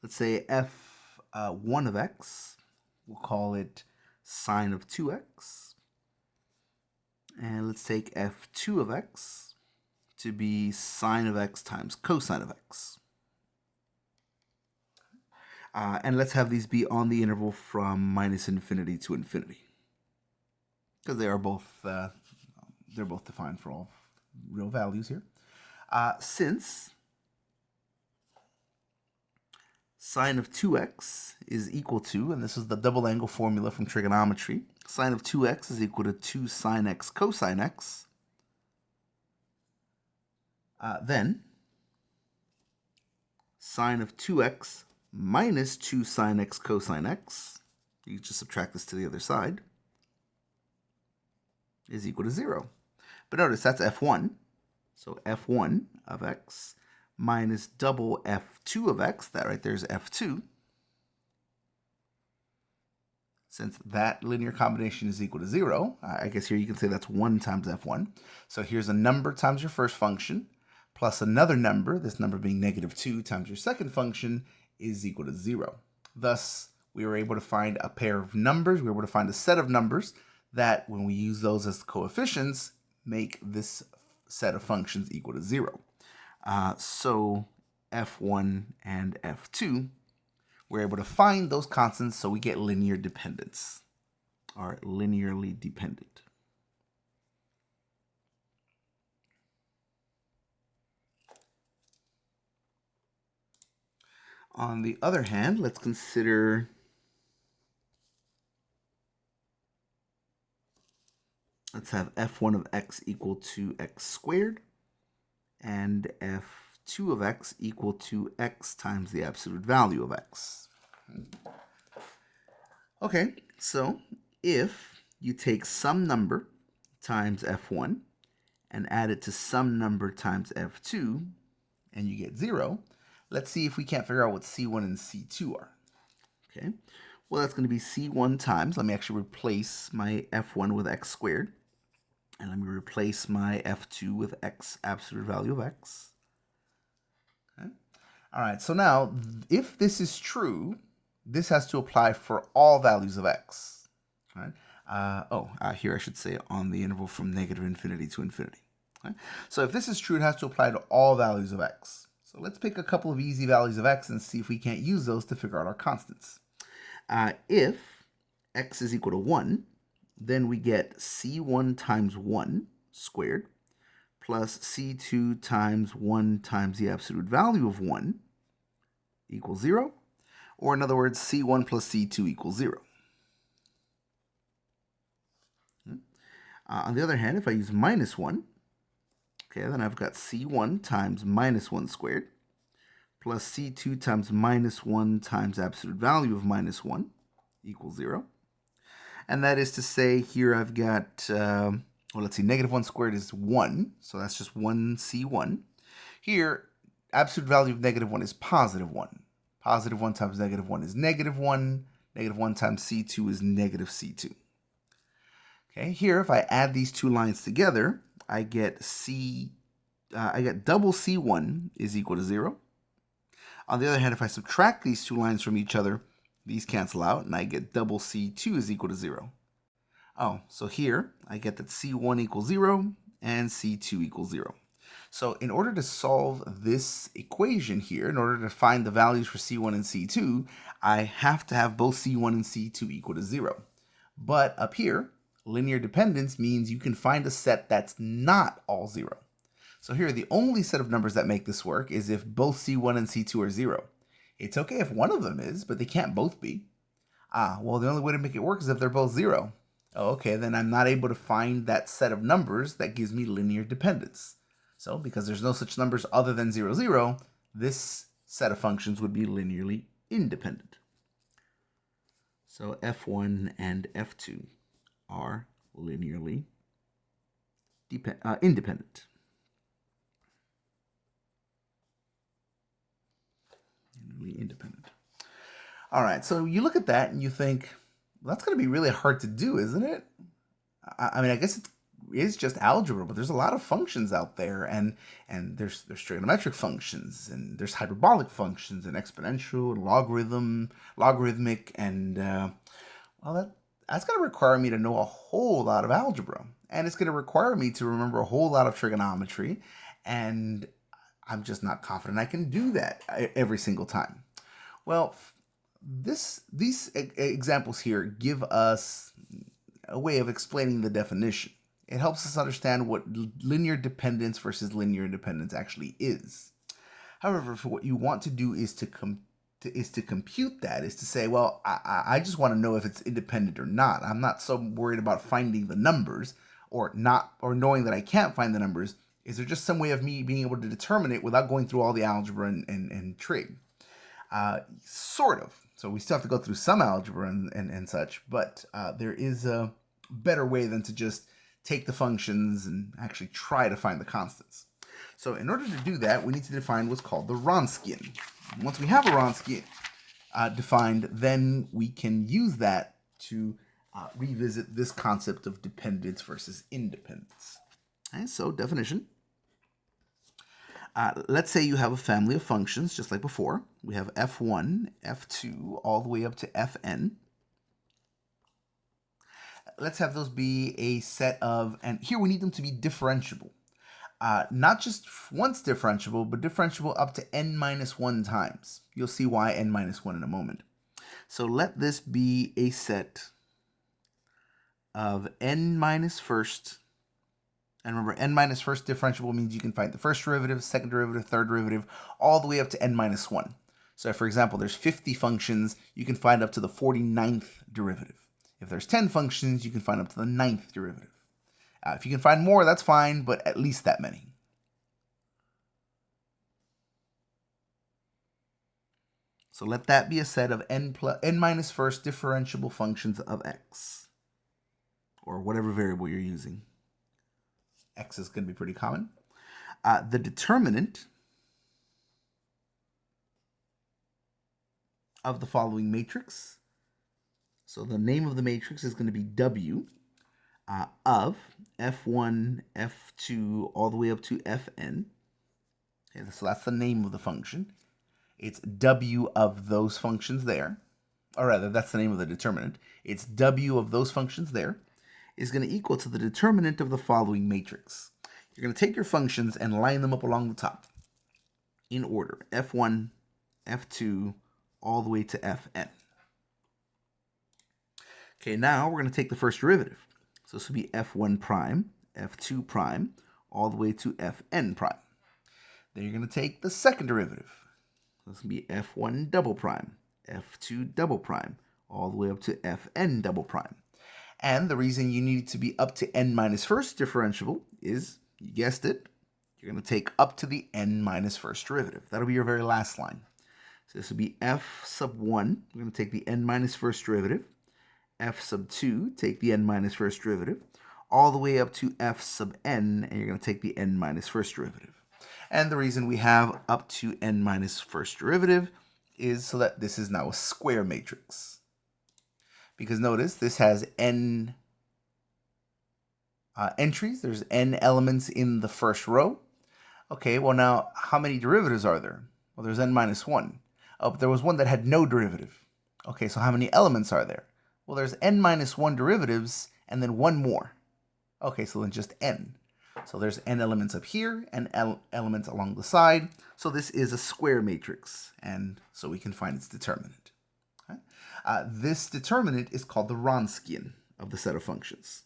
Let's say f1 of x, we'll call it sine of 2x. And let's take f2 of x to be sine of x times cosine of x. And let's have these be on the interval from minus infinity to infinity, because they are both they're both defined for all real values here. Since sine of 2x is equal to, and this is the double angle formula from trigonometry, sine of 2x is equal to 2 sine x cosine x, then sine of 2x minus 2 sine x cosine x, you just subtract this to the other side, is equal to 0. But notice that's f1, so f1 of x minus double f2 of x, that right there is f2. Since that linear combination is equal to 0, I guess here you can say that's 1 times f1. So here's a number times your first function, plus another number, this number being negative 2 times your second function, is equal to 0. Thus, we were able to find a pair of numbers, we were able to find a set of numbers that, when we use those as coefficients, make this set of functions equal to 0. So f1 and f2, we're able to find those constants, so we get linear dependence, or linearly dependent. On the other hand, let's consider let's have f1 of x equal to x squared and f2 of x equal to x times the absolute value of x. Okay, so if you take some number times f1 and add it to some number times f2, and you get 0, let's see if we can't figure out what c1 and c2 are. Okay, well, that's going to be c1 times, let me actually replace my f1 with x squared, and let me replace my f2 with x absolute value of x. Okay. All right, so now, if this is true, this has to apply for all values of x. All right? Here I should say on the interval from negative infinity to infinity. Okay? So if this is true, it has to apply to all values of x. So let's pick a couple of easy values of x and see if we can't use those to figure out our constants. If x is equal to 1, then we get c1 times 1 squared plus c2 times 1 times the absolute value of 1 equals 0. Or in other words, c1 plus c2 equals 0. On the other hand, if I use minus 1, okay, then I've got c1 times minus 1 squared plus c2 times minus 1 times absolute value of minus 1 equals 0. And that is to say here I've got, well, let's see, negative 1 squared is 1, so that's just 1 c1. Here, absolute value of negative 1 is positive 1. Positive 1 times negative 1 is negative 1. Negative 1 times c2 is negative c2. Okay, here if I add these two lines together, I get double c1 is equal to 0. On the other hand, if I subtract these two lines from each other, these cancel out, and I get double c2 is equal to 0. Oh, so here I get that c1 equals 0 and c2 equals 0. So in order to solve this equation here, in order to find the values for c1 and c2, I have to have both c1 and c2 equal to 0. But up here, linear dependence means you can find a set that's not all 0. So here, the only set of numbers that make this work is if both c1 and c2 are 0. It's okay if one of them is, but they can't both be. Well, the only way to make it work is if they're both 0. Oh, okay, then I'm not able to find that set of numbers that gives me linear dependence. So because there's no such numbers other than 0, 0, this set of functions would be linearly independent. So f1 and f2 are linearly independent. Linearly independent. All right, so you look at that and you think, well, that's going to be really hard to do, isn't it? I mean, I guess it's just algebra, but there's a lot of functions out there, and there's trigonometric functions, and there's hyperbolic functions, and exponential, and logarithmic, and well, that's going to require me to know a whole lot of algebra, and it's going to require me to remember a whole lot of trigonometry, and I'm just not confident I can do that every single time. Well, these examples here give us a way of explaining the definition. It helps us understand what linear dependence versus linear independence actually is. However, for what you want to do is to compute that, is to say, well, I just want to know if it's independent or not. I'm not so worried about finding the numbers or knowing that I can't find the numbers. Is there just some way of me being able to determine it without going through all the algebra and trig? Sort of. So we still have to go through some algebra and such, but there is a better way than to just take the functions and actually try to find the constants. So in order to do that, we need to define what's called the Wronskian. Once we have a Wronskian defined, then we can use that to revisit this concept of dependence versus independence. Okay, so definition. Let's say you have a family of functions, just like before. We have f1, f2, all the way up to fn. Let's have those be a set of, and here we need them to be differentiable. Not just once differentiable, but differentiable up to n minus 1 times. You'll see why n minus 1 in a moment. So let this be a set of n minus first. And remember, n minus first differentiable means you can find the first derivative, second derivative, third derivative, all the way up to n minus 1. So for example, there's 50 functions, you can find up to the 49th derivative. If there's 10 functions, you can find up to the 9th derivative. If you can find more, that's fine, but at least that many. So let that be a set of n minus first differentiable functions of x, or whatever variable you're using. X is going to be pretty common. The determinant of the following matrix. So the name of the matrix is going to be W of F1, F2, all the way up to Fn. Okay, so that's the name of the function. It's W of those functions there. Or rather, that's the name of the determinant. It's W of those functions there is going to equal to the determinant of the following matrix. You're going to take your functions and line them up along the top in order. F1, F2, all the way to Fn. Okay, now we're going to take the first derivative. So this will be F1 prime, F2 prime, all the way to Fn prime. Then you're going to take the second derivative. This will be F1 double prime, F2 double prime, all the way up to Fn double prime. And the reason you need it to be up to n minus first differentiable is, you guessed it, you're going to take up to the n minus first derivative. That'll be your very last line. So this will be f sub 1. We're going to take the n minus first derivative. F sub 2, take the n minus first derivative, all the way up to f sub n, and you're going to take the n minus first derivative. And the reason we have up to n minus first derivative is so that this is now a square matrix. Because notice, this has n entries. There's n elements in the first row. Okay, well now, how many derivatives are there? Well, there's n minus 1. Oh, but there was one that had no derivative. Okay, so how many elements are there? Well, there's n minus 1 derivatives, and then one more. Okay, so then just n. So there's n elements up here, and elements along the side. So this is a square matrix, and so we can find its determinant. Okay? This determinant is called the Wronskian of the set of functions.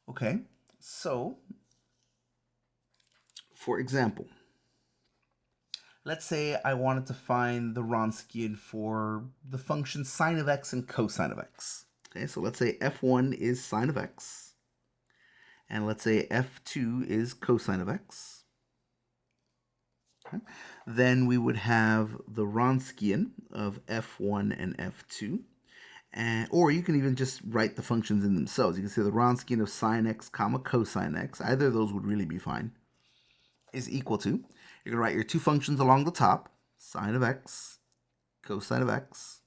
Okay, so, for example, let's say I wanted to find the Wronskian for the function sine of x and cosine of x. Okay, so let's say f1 is sine of x, and let's say f2 is cosine of x. Okay. Then we would have the Wronskian of f1 and f2. Or you can even just write the functions in themselves. You can say the Wronskian of sine x comma cosine x, either of those would really be fine, is equal to, you're going to write your two functions along the top, sine of x, cosine of x,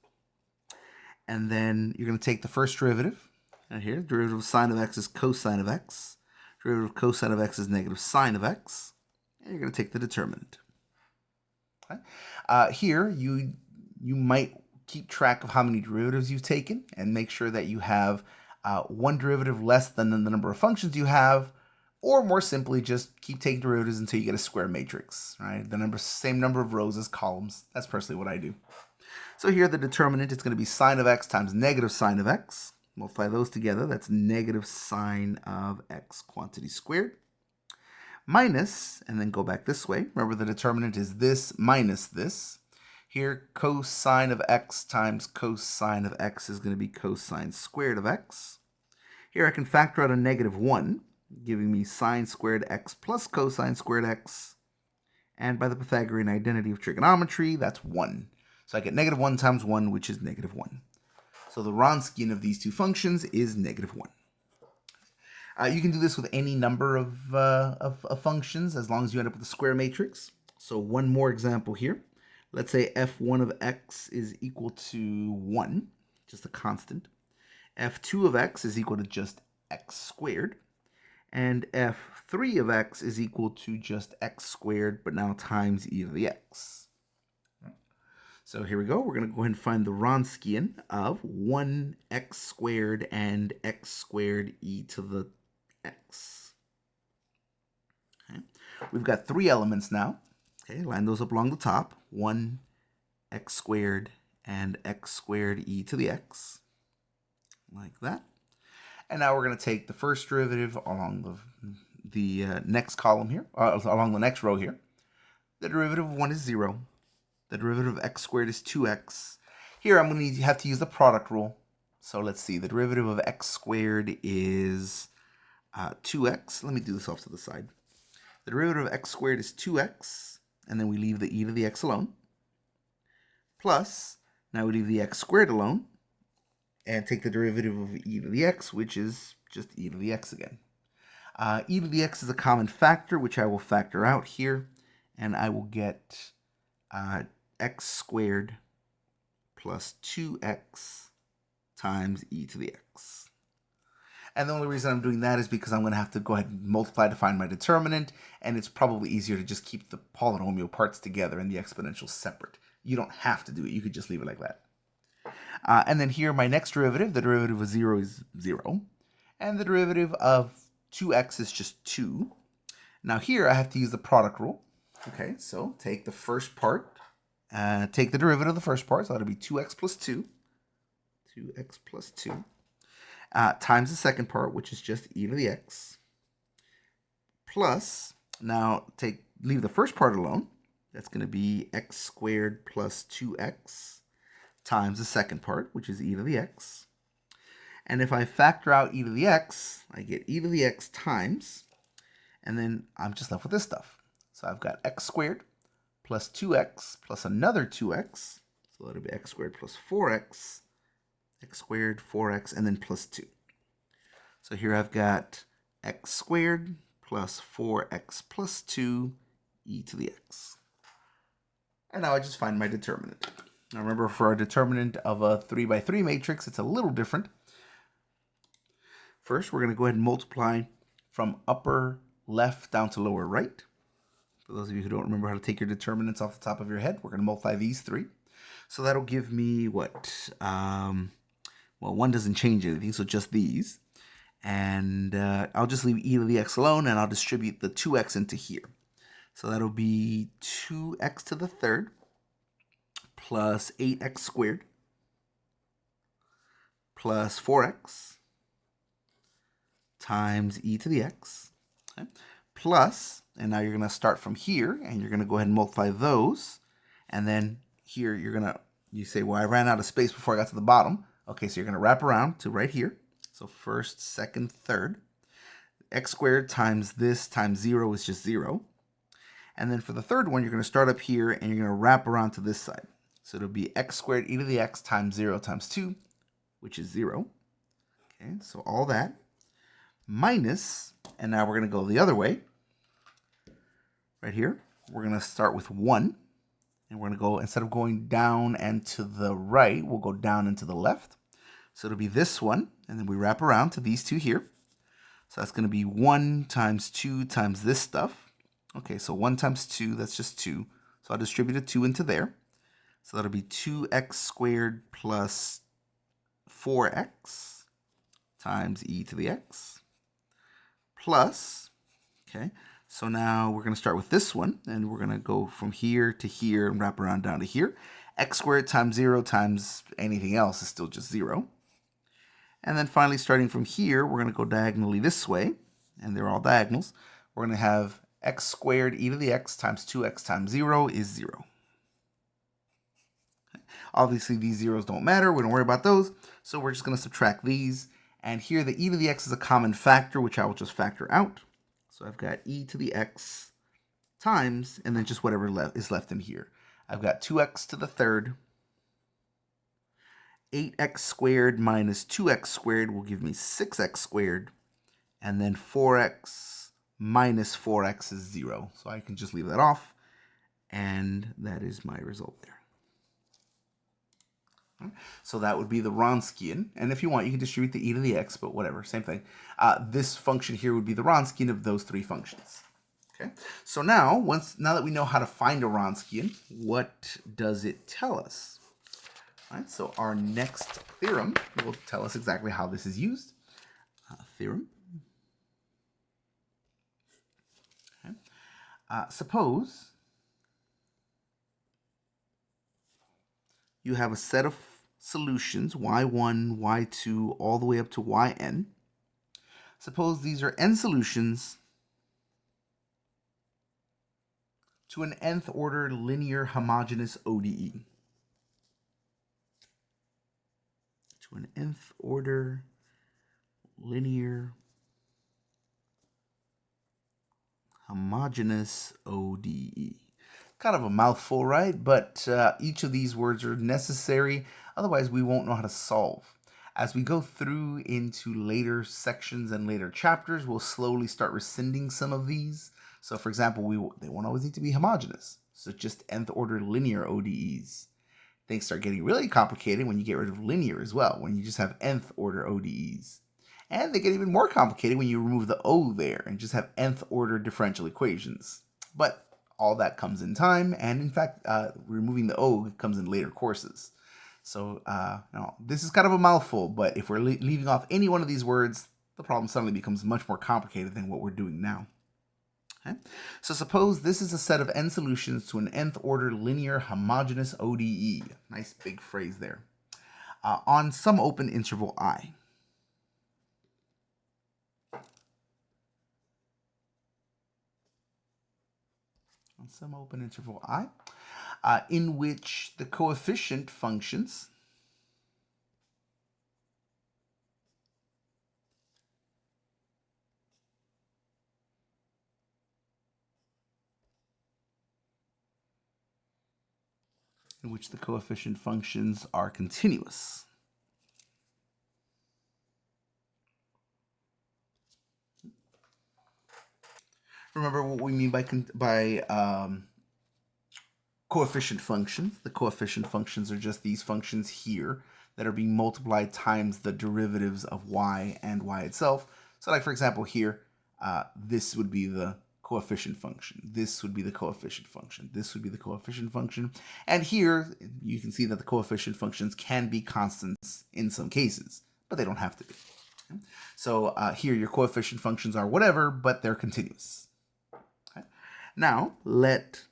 and then you're going to take the first derivative, and here, derivative of sine of x is cosine of x, derivative of cosine of x is negative sine of x, and you're going to take the determinant. Okay. Here, you might keep track of how many derivatives you've taken and make sure that you have one derivative less than the number of functions you have, or more simply, just keep taking derivatives until you get a square matrix, right? The same number of rows as columns. That's personally what I do. So here, the determinant is going to be sine of x times negative sine of x. Multiply those together. That's negative sine of x quantity squared. Minus, and then go back this way. Remember, the determinant is this minus this. Here, cosine of x times cosine of x is going to be cosine squared of x. Here I can factor out a negative 1, giving me sine squared x plus cosine squared x. And by the Pythagorean identity of trigonometry, that's 1. So I get negative 1 times 1, which is negative 1. So the Wronskian of these two functions is negative 1. You can do this with any number of functions as long as you end up with a square matrix. So one more example here. Let's say f1 of x is equal to 1, just a constant. f2 of x is equal to just x squared. And f3 of x is equal to just x squared, but now times e to the x. So here we go. We're going to go ahead and find the Wronskian of 1x squared and x squared e to the x. Okay. We've got three elements now. Okay, line those up along the top. 1 x squared and x squared e to the x. Like that. And now we're going to take the first derivative along the next column here, along the next row here. The derivative of 1 is 0. The derivative of x squared is 2x. Here I'm going to have to use the product rule. So let's see, the derivative of x squared is 2x. Let me do this off to the side. The derivative of x squared is 2x, and then we leave the e to the x alone. Plus, now we leave the x squared alone, and take the derivative of e to the x, which is just e to the x again. E to the x is a common factor, which I will factor out here, and I will get x squared plus 2x times e to the x. And the only reason I'm doing that is because I'm going to have to go ahead and multiply to find my determinant, and it's probably easier to just keep the polynomial parts together and the exponentials separate. You don't have to do it. You could just leave it like that. And then here, my next derivative, the derivative of 0 is 0. And the derivative of 2x is just 2. Now here, I have to use the product rule. Okay, so take the first part, take the derivative of the first part, so that'll be 2x plus 2. 2x plus 2. Times the second part, which is just e to the x. Plus, now leave the first part alone. That's going to be x squared plus 2x times the second part, which is e to the x. And if I factor out e to the x, I get e to the x times, and then I'm just left with this stuff. So I've got x squared plus 2x plus another 2x. So that'll be x squared plus 4x, x squared, 4x, and then plus 2. So here I've got x squared plus 4x plus 2 e to the x. And now I just find my determinant. Now remember, for our determinant of a 3 by 3 matrix, it's a little different. First, we're going to go ahead and multiply from upper left down to lower right. For those of you who don't remember how to take your determinants off the top of your head, we're going to multiply these 3. So that'll give me what? Well, 1 doesn't change anything, so just these. And I'll just leave e to the x alone, and I'll distribute the 2x into here. So that'll be 2x to the third plus 8x squared plus 4x times e to the x. Okay. Plus, and now you're going to start from here, and you're going to go ahead and multiply those. And then here you say, well, I ran out of space before I got to the bottom. Okay, so you're going to wrap around to right here. So first, second, third. X squared times this times 0 is just 0. And then for the third one, you're going to start up here, and you're going to wrap around to this side. So it'll be x squared e to the x times 0 times 2, which is 0. Okay, so all that minus, and now we're going to go the other way. Right here, we're going to start with 1. And we're going to go, instead of going down and to the right, we'll go down and to the left. So it'll be this one, and then we wrap around to these two here. So that's going to be 1 times 2 times this stuff. Okay, so 1 times 2, that's just 2. So I'll distribute a 2 into there. So that'll be 2x squared plus 4x times e to the x. Plus, okay, so now we're going to start with this one, and we're going to go from here to here and wrap around down to here. X squared times 0 times anything else is still just 0. And then finally, starting from here, we're going to go diagonally this way, and they're all diagonals. We're going to have x squared e to the x times 2x times 0 is 0. Okay. Obviously, these zeros don't matter. We don't worry about those. So we're just going to subtract these. And here, the e to the x is a common factor, which I will just factor out. So I've got e to the x times, and then just whatever is left in here. I've got 2x to the third. 8x squared minus 2x squared will give me 6x squared. And then 4x minus 4x is 0. So I can just leave that off. And that is my result there. So that would be the Wronskian. And if you want, you can distribute the e to the x, but whatever, same thing. This function here would be the Wronskian of those 3 functions. Okay. So now that we know how to find a Wronskian, what does it tell us? All right, so our next theorem will tell us exactly how this is used. Theorem. Okay. Suppose you have a set of solutions, y1, y2, all the way up to yn, Suppose these are n solutions to an nth order linear homogeneous ODE. To an nth order linear homogeneous ODE. Kind of a mouthful, right? But each of these words are necessary. Otherwise, we won't know how to solve. As we go through into later sections and later chapters, we'll slowly start rescinding some of these. So, for example, they won't always need to be homogeneous. So just nth order linear ODEs. Things start getting really complicated when you get rid of linear as well, when you just have nth order ODEs. And they get even more complicated when you remove the O there and just have nth order differential equations. But all that comes in time, and in fact, removing the O comes in later courses. So this is kind of a mouthful, but if we're leaving off any one of these words, the problem suddenly becomes much more complicated than what we're doing now. Okay? So suppose this is a set of n solutions to an nth order linear homogeneous ODE. Nice big phrase there. On some open interval I. On some open interval I, in which the coefficient functions are continuous. Remember what we mean by coefficient functions. The coefficient functions are just these functions here that are being multiplied times the derivatives of y and y itself. So like, for example, here, this would be the coefficient function. This would be the coefficient function. This would be the coefficient function. And here, you can see that the coefficient functions can be constants in some cases, but they don't have to be. So here, your coefficient functions are whatever, but they're continuous. Okay. Now, let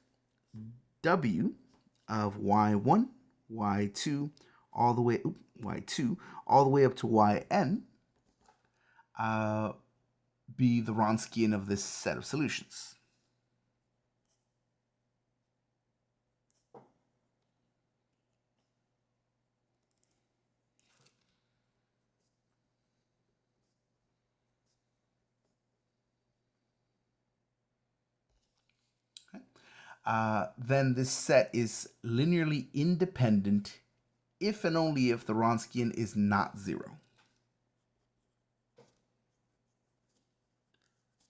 w of y1, y2, all the way y2 all the way up to yn be the Wronskian of this set of solutions. Then this set is linearly independent if and only if the Wronskian is not 0.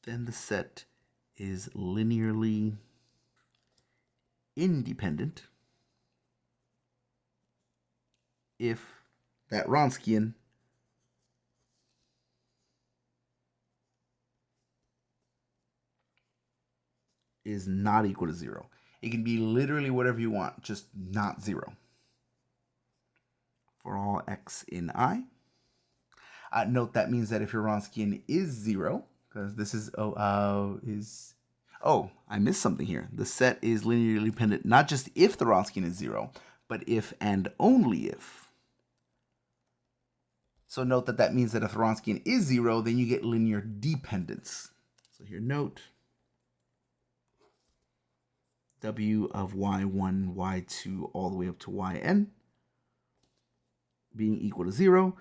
Then the set is linearly independent if that Wronskian is not equal to 0. It can be literally whatever you want, just not 0. For all x in I. Note that means that if your Wronskian is 0, because this is I missed something here. The set is linearly dependent not just if the Wronskian is 0, but if and only if. So note that that means that if the Wronskian is 0, then you get linear dependence. So here, note w of y1, y2, all the way up to yn being equal to 0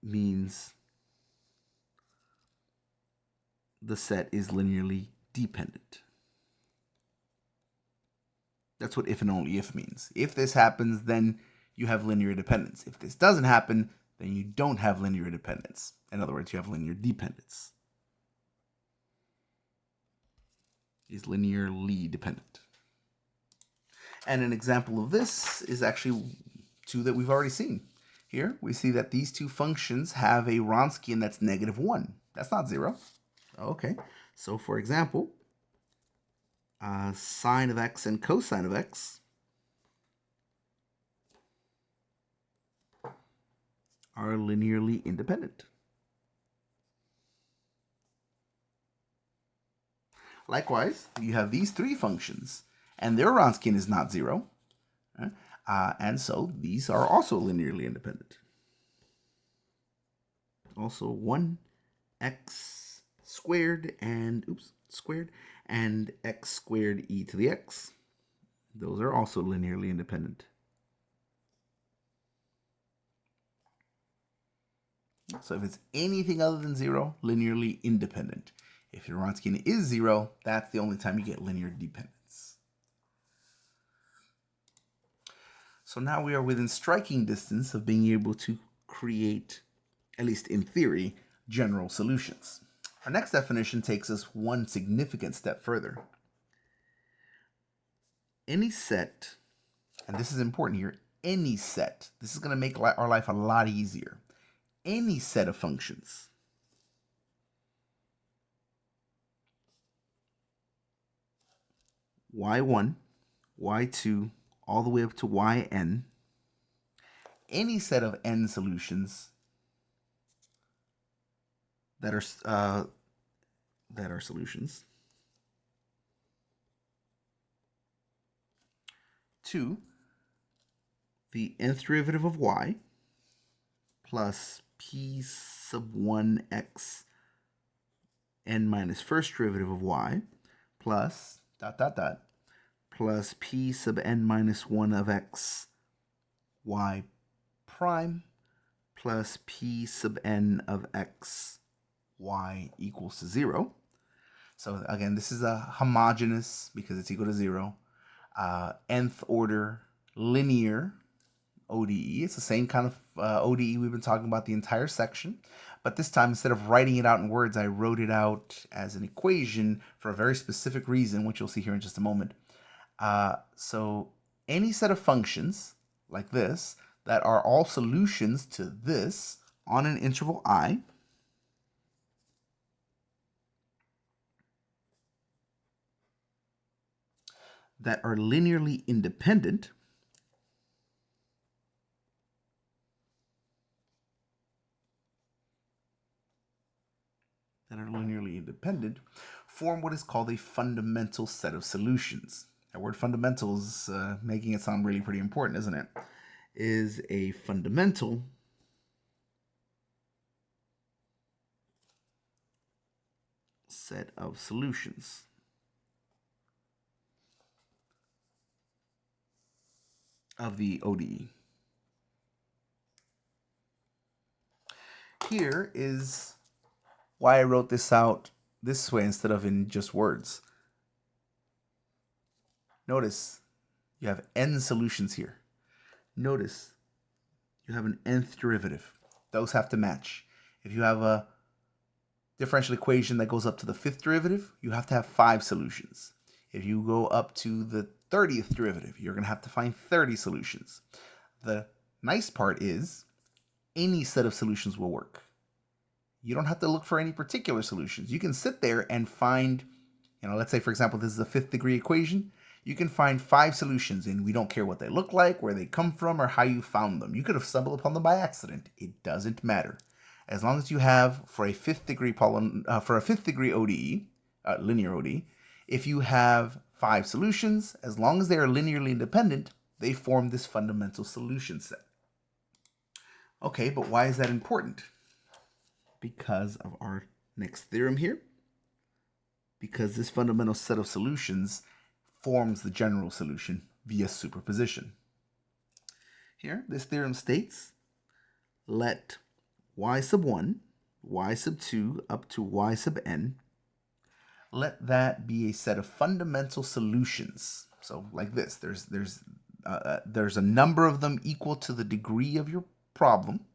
means the set is linearly dependent. That's what if and only if means. If this happens, then you have linear dependence. If this doesn't happen, then you don't have linear dependence. In other words, you have linear dependence. Is linearly dependent. And an example of this is actually two that we've already seen. Here, we see that these two functions have a Wronskian that's -1. That's not 0. Okay, so for example, sine of x and cosine of x are linearly independent. Likewise, you have these three functions, and their Wronskian is not 0. And so these are also linearly independent. Also 1 x squared and x squared e to the x. Those are also linearly independent. So if it's anything other than 0, linearly independent. If your Wronskian is 0, that's the only time you get linear dependence. So now we are within striking distance of being able to create, at least in theory, general solutions. Our next definition takes us one significant step further. Any set, and this is important here, any set, this is going to make our life a lot easier. Any set of functions y1, y2, all the way up to yn, any set of n solutions that are solutions to the nth derivative of y plus p sub 1x n minus first derivative of y plus plus p sub n minus 1 of x y prime plus p sub n of x y equals to 0. So again, this is a homogeneous, because it's equal to 0, nth order linear ODE. It's the same kind of ODE we've been talking about the entire section, but this time, instead of writing it out in words, I wrote it out as an equation for a very specific reason, which you'll see here in just a moment. So any set of functions like this that are all solutions to this on an interval I that are linearly independent form what is called a fundamental set of solutions. That word fundamental is making it sound really pretty important, isn't it? Is a fundamental set of solutions. Of the ODE. Here is why I wrote this out this way instead of in just words. Notice you have n solutions here. Notice you have an nth derivative. Those have to match. If you have a differential equation that goes up to the 5th derivative, you have to have 5 solutions. If you go up to the 30th derivative, you're going to have to find 30 solutions. The nice part is any set of solutions will work. You don't have to look for any particular solutions. You can sit there and find, let's say, for example, this is a 5th degree equation. You can find 5 solutions, and we don't care what they look like, where they come from, or how you found them. You could have stumbled upon them by accident. It doesn't matter. As long as you have, for a 5th degree ODE, linear ODE, if you have 5 solutions, as long as they are linearly independent, they form this fundamental solution set. Okay, but why is that important? Because of our next theorem here. Because this fundamental set of solutions forms the general solution via superposition. Here, this theorem states, let y sub 1, y sub 2, up to y sub n, let that be a set of fundamental solutions. So like this, there's a number of them equal to the degree of your problem,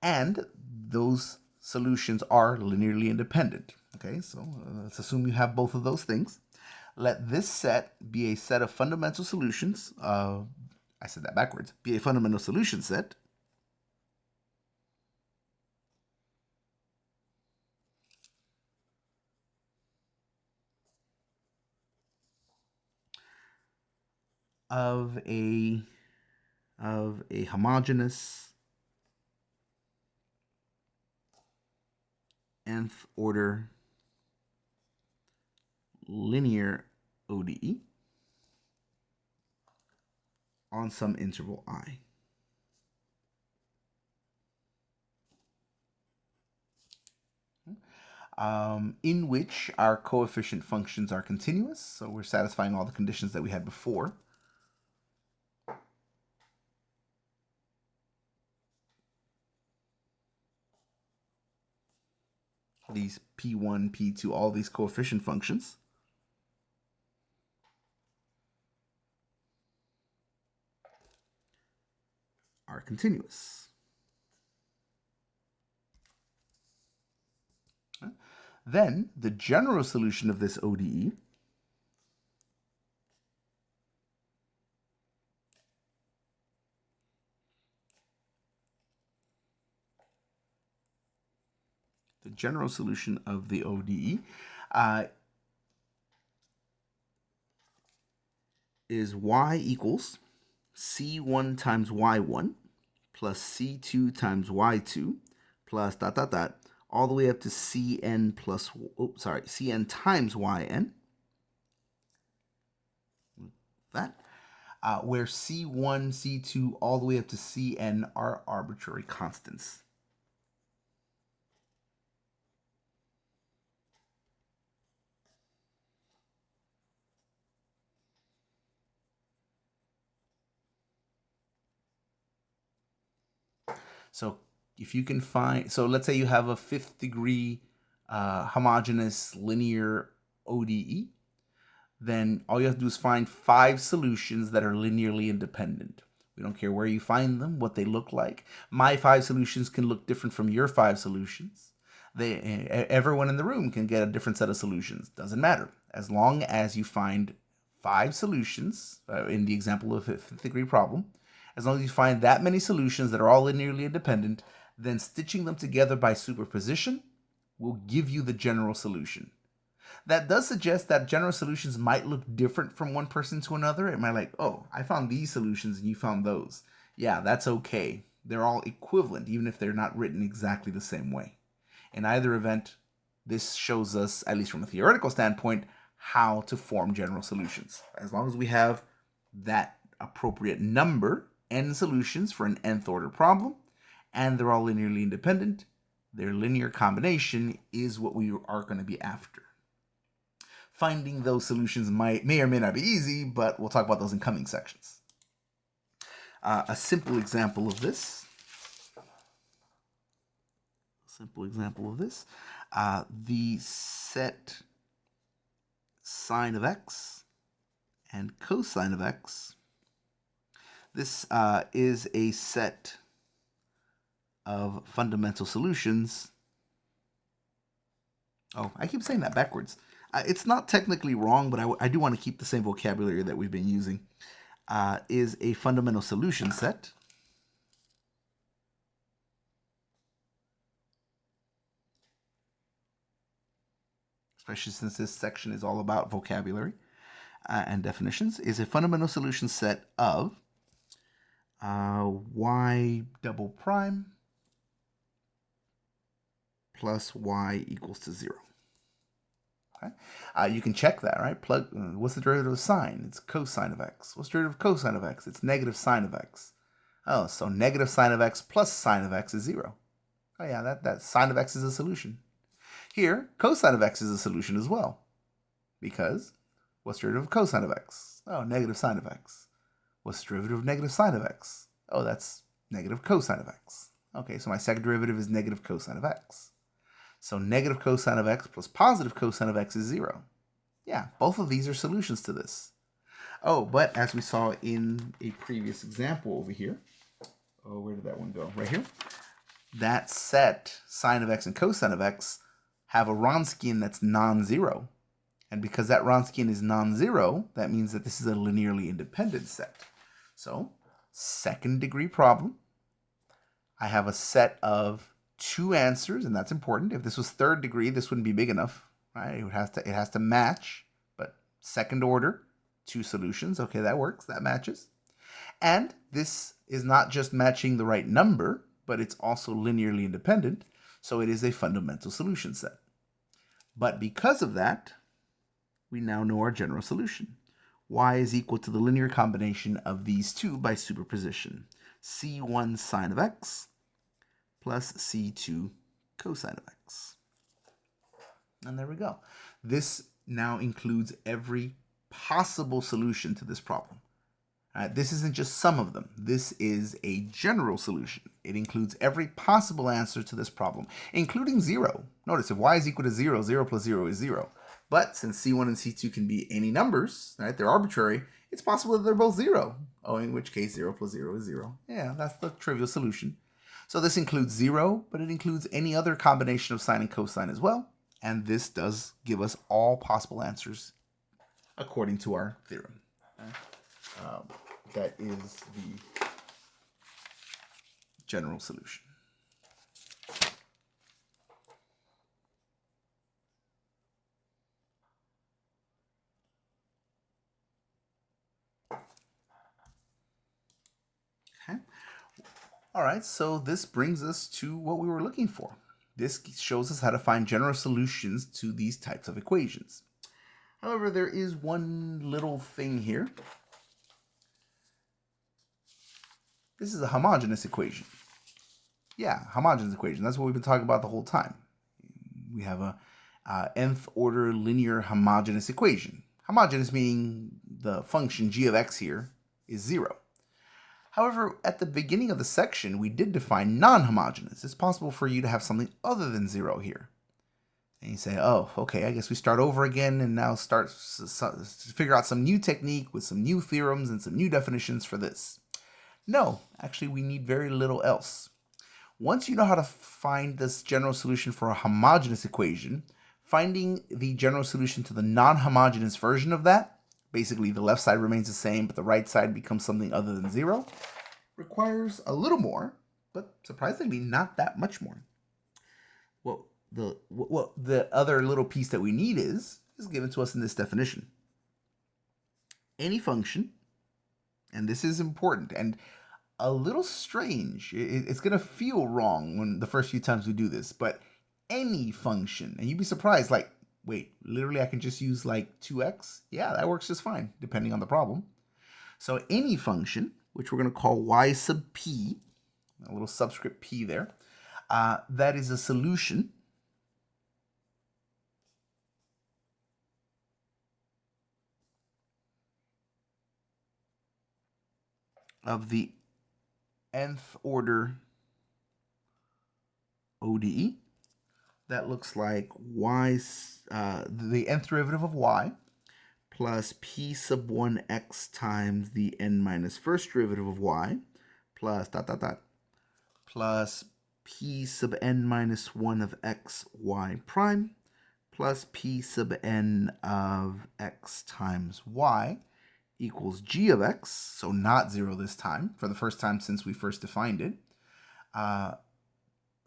and those solutions are linearly independent. Okay, so let's assume you have both of those things. Let this set be a set of fundamental solutions. I said that backwards. Be a fundamental solution set of a homogeneous nth order linear ODE on some interval I. in which our coefficient functions are continuous. So we're satisfying all the conditions that we had before. These P1, P2, all these coefficient functions are continuous. Then the general solution of this ODE is y equals c1 times y1 plus c2 times y2 plus dot dot dot all the way up to cn plus cn times yn. That where c1, c2, all the way up to cn are arbitrary constants. So if you can find, so let's say you have a fifth degree homogeneous linear ODE, then all you have to do is find 5 solutions that are linearly independent. We don't care where you find them, what they look like. My 5 solutions can look different from your 5 solutions. Everyone in the room can get a different set of solutions. Doesn't matter. As long as you find 5 solutions, in the example of a fifth degree problem, as long as you find that many solutions that are all linearly independent, then stitching them together by superposition will give you the general solution. That does suggest that general solutions might look different from one person to another. It might like, oh, I found these solutions and you found those. Yeah, that's okay. They're all equivalent, even if they're not written exactly the same way. In either event, this shows us, at least from a theoretical standpoint, how to form general solutions. As long as we have that appropriate number, n solutions for an nth order problem, and they're all linearly independent, their linear combination is what we are going to be after. Finding those solutions may or may not be easy, but we'll talk about those in coming sections. A simple example of this. The set sine of x and cosine of x. This is a set of fundamental solutions. Oh, I keep saying that backwards. It's not technically wrong, but I do want to keep the same vocabulary that we've been using. Is a fundamental solution set. Especially since this section is all about vocabulary and definitions, is a fundamental solution set of y double prime plus y equals to 0. Okay. You can check that, right? What's the derivative of sine? It's cosine of x. What's the derivative of cosine of x? It's negative sine of x. Oh, so negative sine of x plus sine of x is 0. Oh yeah, that sine of x is a solution. Here, cosine of x is a solution as well. Because what's the derivative of cosine of x? Oh, negative sine of x. What's the derivative of negative sine of x? Oh, that's negative cosine of x. Okay, so my second derivative is negative cosine of x. So negative cosine of x plus positive cosine of x is 0. Yeah, both of these are solutions to this. Oh, but as we saw in a previous example over here, oh, where did that one go? Right here. That set, sine of x and cosine of x, have a Wronskian that's non-zero. And because that Wronskian is non-zero, that means that this is a linearly independent set. So, second degree problem. I have a set of 2 answers, and that's important. If this was third degree, this wouldn't be big enough, right? It has to match, but second order, 2 solutions. Okay, that works. That matches. And this is not just matching the right number, but it's also linearly independent, so it is a fundamental solution set. But because of that, we now know our general solution. Y is equal to the linear combination of these 2 by superposition. C1 sine of x plus C2 cosine of x. And there we go. This now includes every possible solution to this problem. This isn't just some of them. This is a general solution. It includes every possible answer to this problem, including 0. Notice if y is equal to 0, 0 plus 0 is 0. But since C1 and C2 can be any numbers, right, they're arbitrary, it's possible that they're both 0. Oh, in which case 0 plus 0 is 0. Yeah, that's the trivial solution. So this includes 0, but it includes any other combination of sine and cosine as well. And this does give us all possible answers according to our theorem. That is the general solution. Okay. All right, so this brings us to what we were looking for. This shows us how to find general solutions to these types of equations. However, there is one little thing here. This is a homogeneous equation. Yeah, homogeneous equation. That's what we've been talking about the whole time. We have a nth order linear homogeneous equation. Homogeneous meaning the function g of x here is 0. However, at the beginning of the section, we did define non-homogeneous. It's possible for you to have something other than 0 here. And you say, oh, okay, I guess we start over again and now start to figure out some new technique with some new theorems and some new definitions for this. No, actually, we need very little else. Once you know how to find this general solution for a homogeneous equation, finding the general solution to the non-homogeneous version of that, basically the left side remains the same, but the right side becomes something other than 0, requires a little more, but surprisingly not that much more. Well, the other little piece that we need is given to us in this definition. Any function, and this is important and a little strange. It's going to feel wrong when the first few times we do this, but any function, and you'd be surprised, like, wait, literally I can just use like 2x? Yeah, that works just fine, depending on the problem. So any function, which we're going to call y sub p, a little subscript p there, that is a solution of the nth order ODE. That looks like y, the nth derivative of y plus p sub 1x times the n minus first derivative of y plus plus p sub n minus 1 of x y prime plus p sub n of x times y equals g of x, so not 0 this time, for the first time since we first defined it.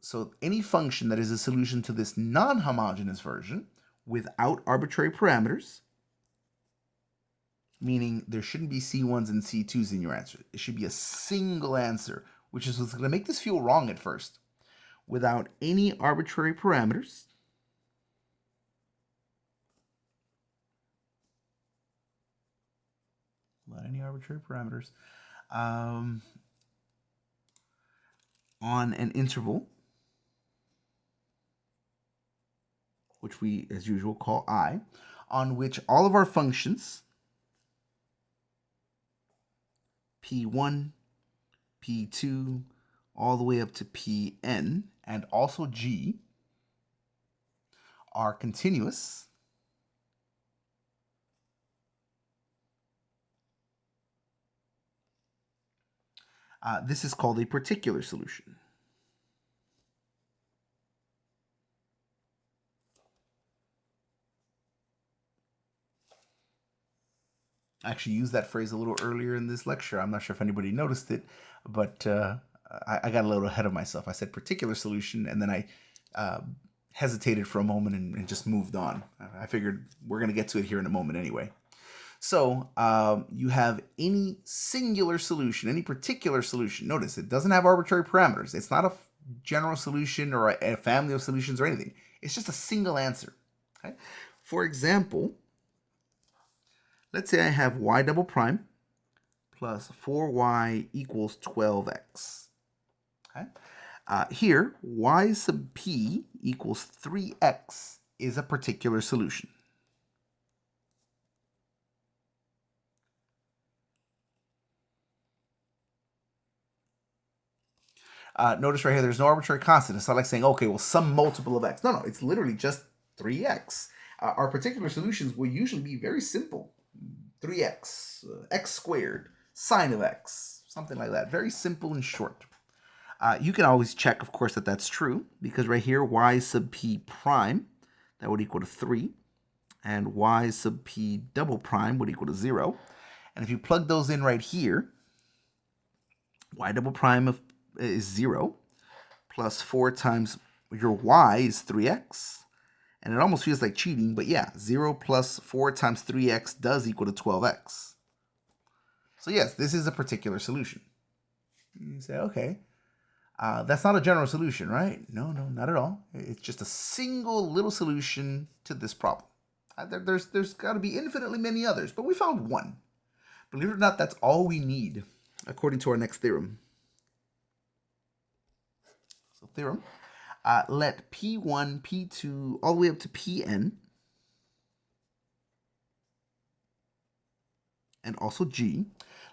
So any function that is a solution to this non-homogeneous version without arbitrary parameters, meaning there shouldn't be C1s and C2s in your answer. It should be a single answer, which is what's going to make this feel wrong at first. Without any arbitrary parameters, on an interval, which we, as usual, call I, on which all of our functions, P1, P2, all the way up to Pn, and also G, are continuous, this is called a particular solution. I actually used that phrase a little earlier in this lecture. I'm not sure if anybody noticed it, but I got a little ahead of myself. I said particular solution, and then I hesitated for a moment and just moved on. I figured we're going to get to it here in a moment anyway. So you have any singular solution, any particular solution. Notice it doesn't have arbitrary parameters. It's not a general solution or a family of solutions or anything. It's just a single answer. Okay? For example, let's say I have y double prime plus 4y equals 12x. Okay? Here, y sub p equals 3x is a particular solution. Notice right here, there's no arbitrary constant. It's not like saying, okay, well, some multiple of x. No, it's literally just 3x. Our particular solutions will usually be very simple. 3x, x squared, sine of x, something like that. Very simple and short. You can always check, of course, that that's true, because right here, y sub p prime, that would equal to 3, and y sub p double prime would equal to 0. And if you plug those in right here, y double prime is 0, plus 4 times your y is 3x. And it almost feels like cheating, but yeah, 0 plus 4 times 3x does equal to 12x. So yes, this is a particular solution. You say, okay, that's not a general solution, right? No, not at all. It's just a single little solution to this problem. There's got to be infinitely many others, but we found one. Believe it or not, that's all we need, according to our next theorem. So theorem, let P1, P2, all the way up to Pn, and also G,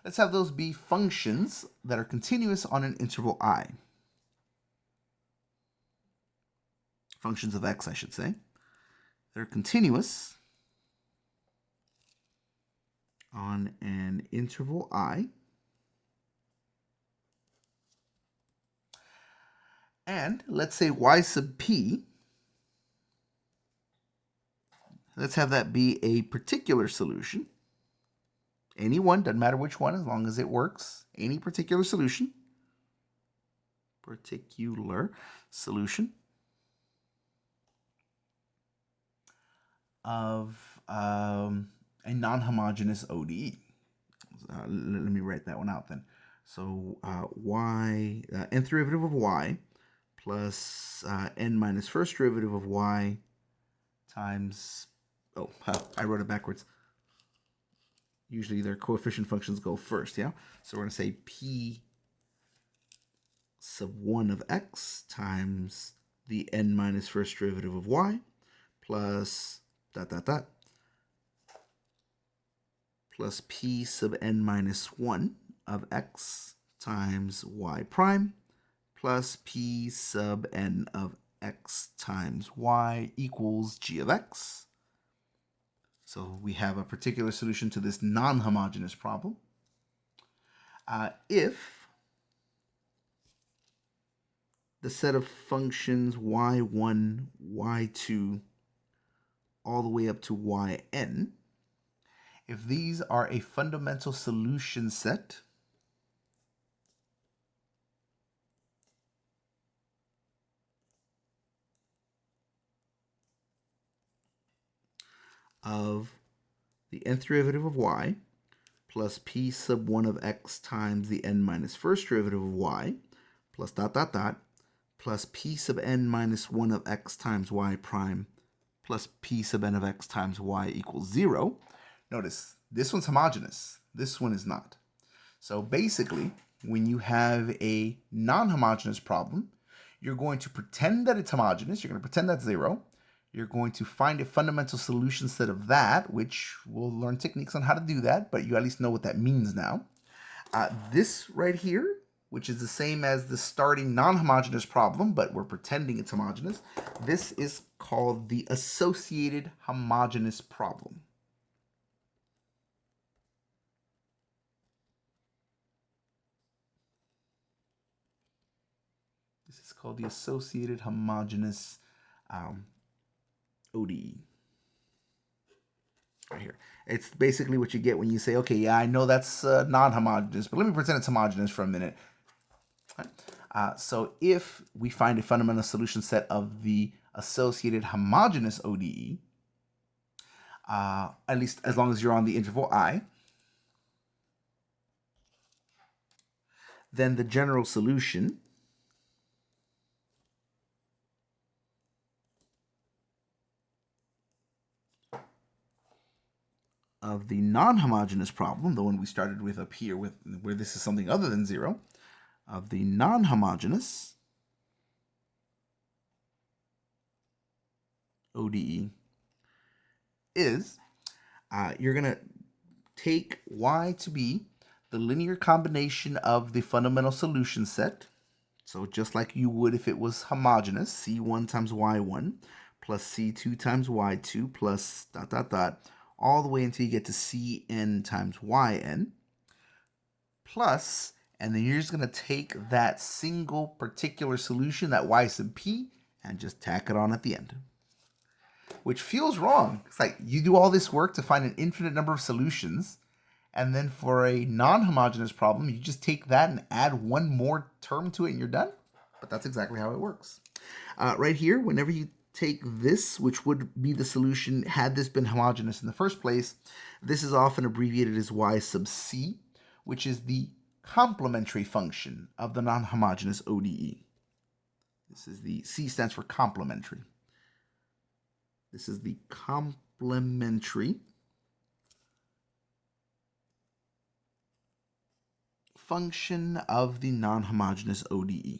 let's have those be functions that are continuous on an interval I. Functions of x, I should say. They're continuous on an interval I. And let's say y sub p, let's have that be a particular solution. Any one, doesn't matter which one, as long as it works. Any particular solution. Particular solution of a non-homogeneous ODE. Let me write that one out then. So y, nth derivative of y plus n minus first derivative of y times, I wrote it backwards. Usually their coefficient functions go first, yeah? So we're going to say p sub 1 of x times the n minus first derivative of y plus plus p sub n minus 1 of x times y prime plus p sub n of x times y equals g of x. So we have a particular solution to this non-homogeneous problem. If the set of functions y1, y2, all the way up to yn, if these are a fundamental solution set of the nth derivative of y plus p sub 1 of x times the n minus first derivative of y plus plus p sub n minus 1 of x times y prime plus p sub n of x times y equals 0. Notice, this one's homogeneous. This one is not. So basically, when you have a non-homogeneous problem, you're going to pretend that it's homogeneous. You're going to pretend that's 0. You're going to find a fundamental solution set of that, which we'll learn techniques on how to do that, but you at least know what that means now. This right here, which is the same as the starting non-homogeneous problem, but we're pretending it's homogeneous, this is called the associated homogeneous problem. This is called the associated homogeneous ODE. Right here. It's basically what you get when you say, okay, yeah, I know that's non-homogeneous, but let me pretend it's homogeneous for a minute. Right. So if we find a fundamental solution set of the associated homogeneous ODE, at least as long as you're on the interval I, then the general solution of the non-homogeneous problem, the one we started with up here, where this is something other than 0, of the non-homogeneous ODE is you're going to take y to be the linear combination of the fundamental solution set. So just like you would if it was homogeneous, C1 times Y1 plus C2 times Y2 plus dot dot dot, all the way until you get to Cn times Yn, plus, and then you're just going to take that single particular solution, that y sub p, and just tack it on at the end. Which feels wrong. It's like you do all this work to find an infinite number of solutions, and then for a non-homogeneous problem, you just take that and add one more term to it and you're done. But that's exactly how it works. Right here, whenever you take this, which would be the solution had this been homogeneous in the first place, this is often abbreviated as y sub c, which is the complementary function of the non-homogeneous ODE. This is the C stands for complementary. This is the complementary function of the non-homogeneous ODE.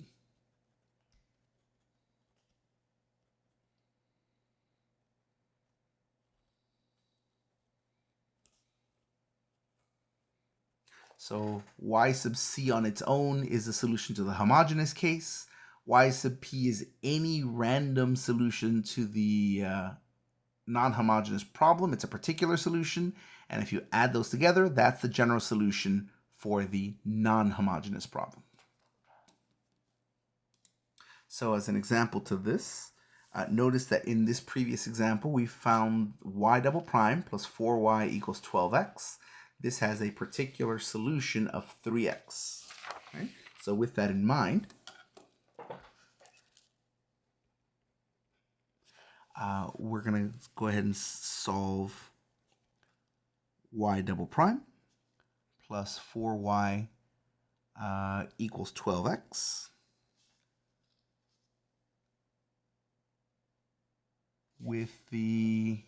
So y sub c on its own is the solution to the homogeneous case. Y sub p is any random solution to the non-homogeneous problem. It's a particular solution. And if you add those together, that's the general solution for the non-homogeneous problem. So as an example to this, notice that in this previous example, we found y double prime plus 4y equals 12x. This has a particular solution of 3x. Okay? So with that in mind, we're going to go ahead and solve y double prime plus 4y equals 12x with the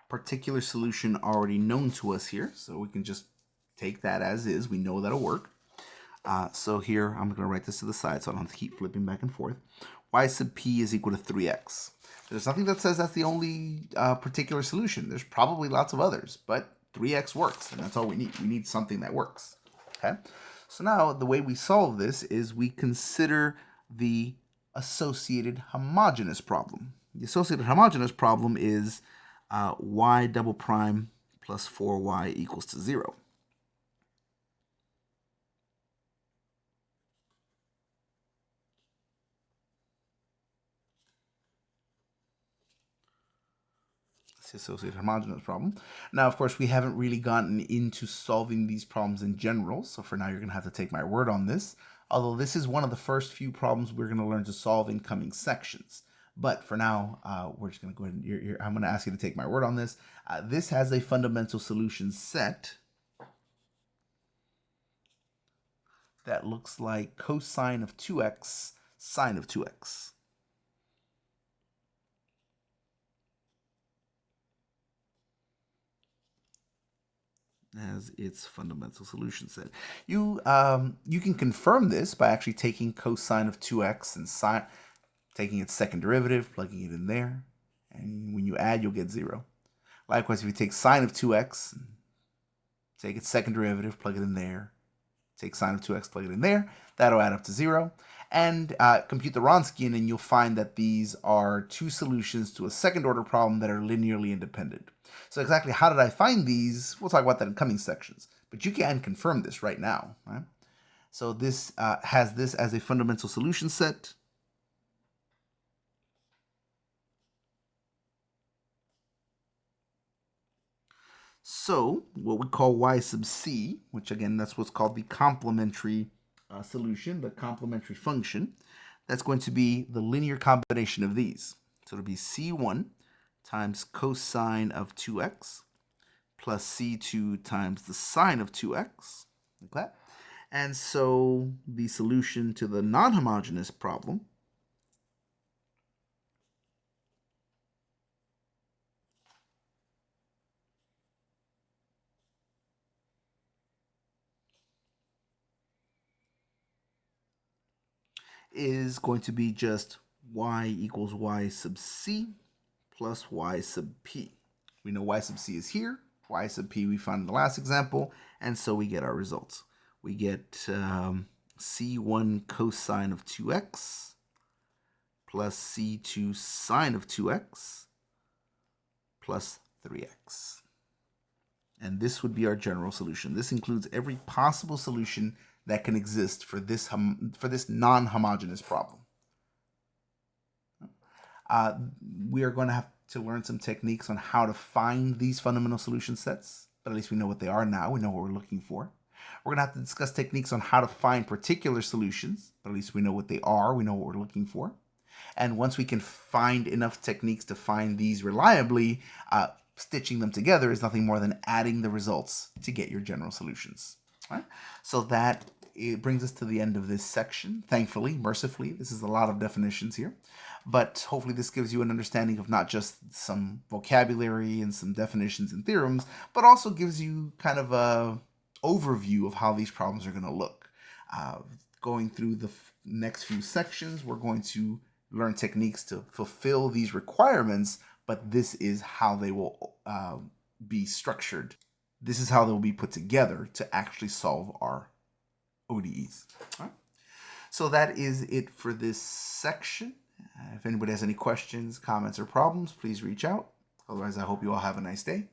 particular solution already known to us here. So we can just take that as is. We know that'll work. So here, I'm going to write this to the side so I don't have to keep flipping back and forth. Y sub p is equal to 3x. There's nothing that says that's the only particular solution. There's probably lots of others, but 3x works, and that's all we need. We need something that works. Okay. So now the way we solve this is we consider the associated homogeneous problem. The associated homogeneous problem is y double prime plus 4y equals to 0. That's the associated homogeneous problem. Now, of course, we haven't really gotten into solving these problems in general, so for now you're going to have to take my word on this, although this is one of the first few problems we're going to learn to solve in coming sections. But for now, we're just going to go ahead and I'm going to ask you to take my word on this. This has a fundamental solution set that looks like cosine of 2x, sine of 2x. As its fundamental solution set. You can confirm this by actually taking cosine of 2x and sine, taking its second derivative, plugging it in there, and when you add, you'll get 0. Likewise, if you take sine of 2x, take its second derivative, plug it in there, take sine of 2x, plug it in there, that'll add up to 0. And compute the Wronskian, and you'll find that these are two solutions to a second order problem that are linearly independent. So exactly how did I find these? We'll talk about that in coming sections. But you can confirm this right now. Right? So this has this as a fundamental solution set. So what we call y sub c, which again, that's what's called the complementary solution, the complementary function, that's going to be the linear combination of these. So it'll be c1 times cosine of 2x plus c2 times the sine of 2x, like that. And so the solution to the non-homogeneous problem is going to be just y equals y sub c plus y sub p. We know y sub c is here, y sub p we found in the last example, and so we get our results. We get c1 cosine of 2x plus c2 sine of 2x plus 3x. And this would be our general solution. This includes every possible solution that can exist for this non-homogeneous problem. We are going to have to learn some techniques on how to find these fundamental solution sets, but at least we know what they are now. We know what we're looking for. We're going to have to discuss techniques on how to find particular solutions, but at least we know what they are. We know what we're looking for. And once we can find enough techniques to find these reliably, stitching them together is nothing more than adding the results to get your general solutions. All right? So that it brings us to the end of this section. Thankfully, mercifully, this is a lot of definitions here, but hopefully this gives you an understanding of not just some vocabulary and some definitions and theorems, but also gives you kind of a overview of how these problems are going to look. Going through the next few sections, we're going to learn techniques to fulfill these requirements, but this is how they will be structured. This is how they will be put together to actually solve our ODEs. All right. So that is it for this section. If anybody has any questions, comments, or problems, please reach out. Otherwise, I hope you all have a nice day.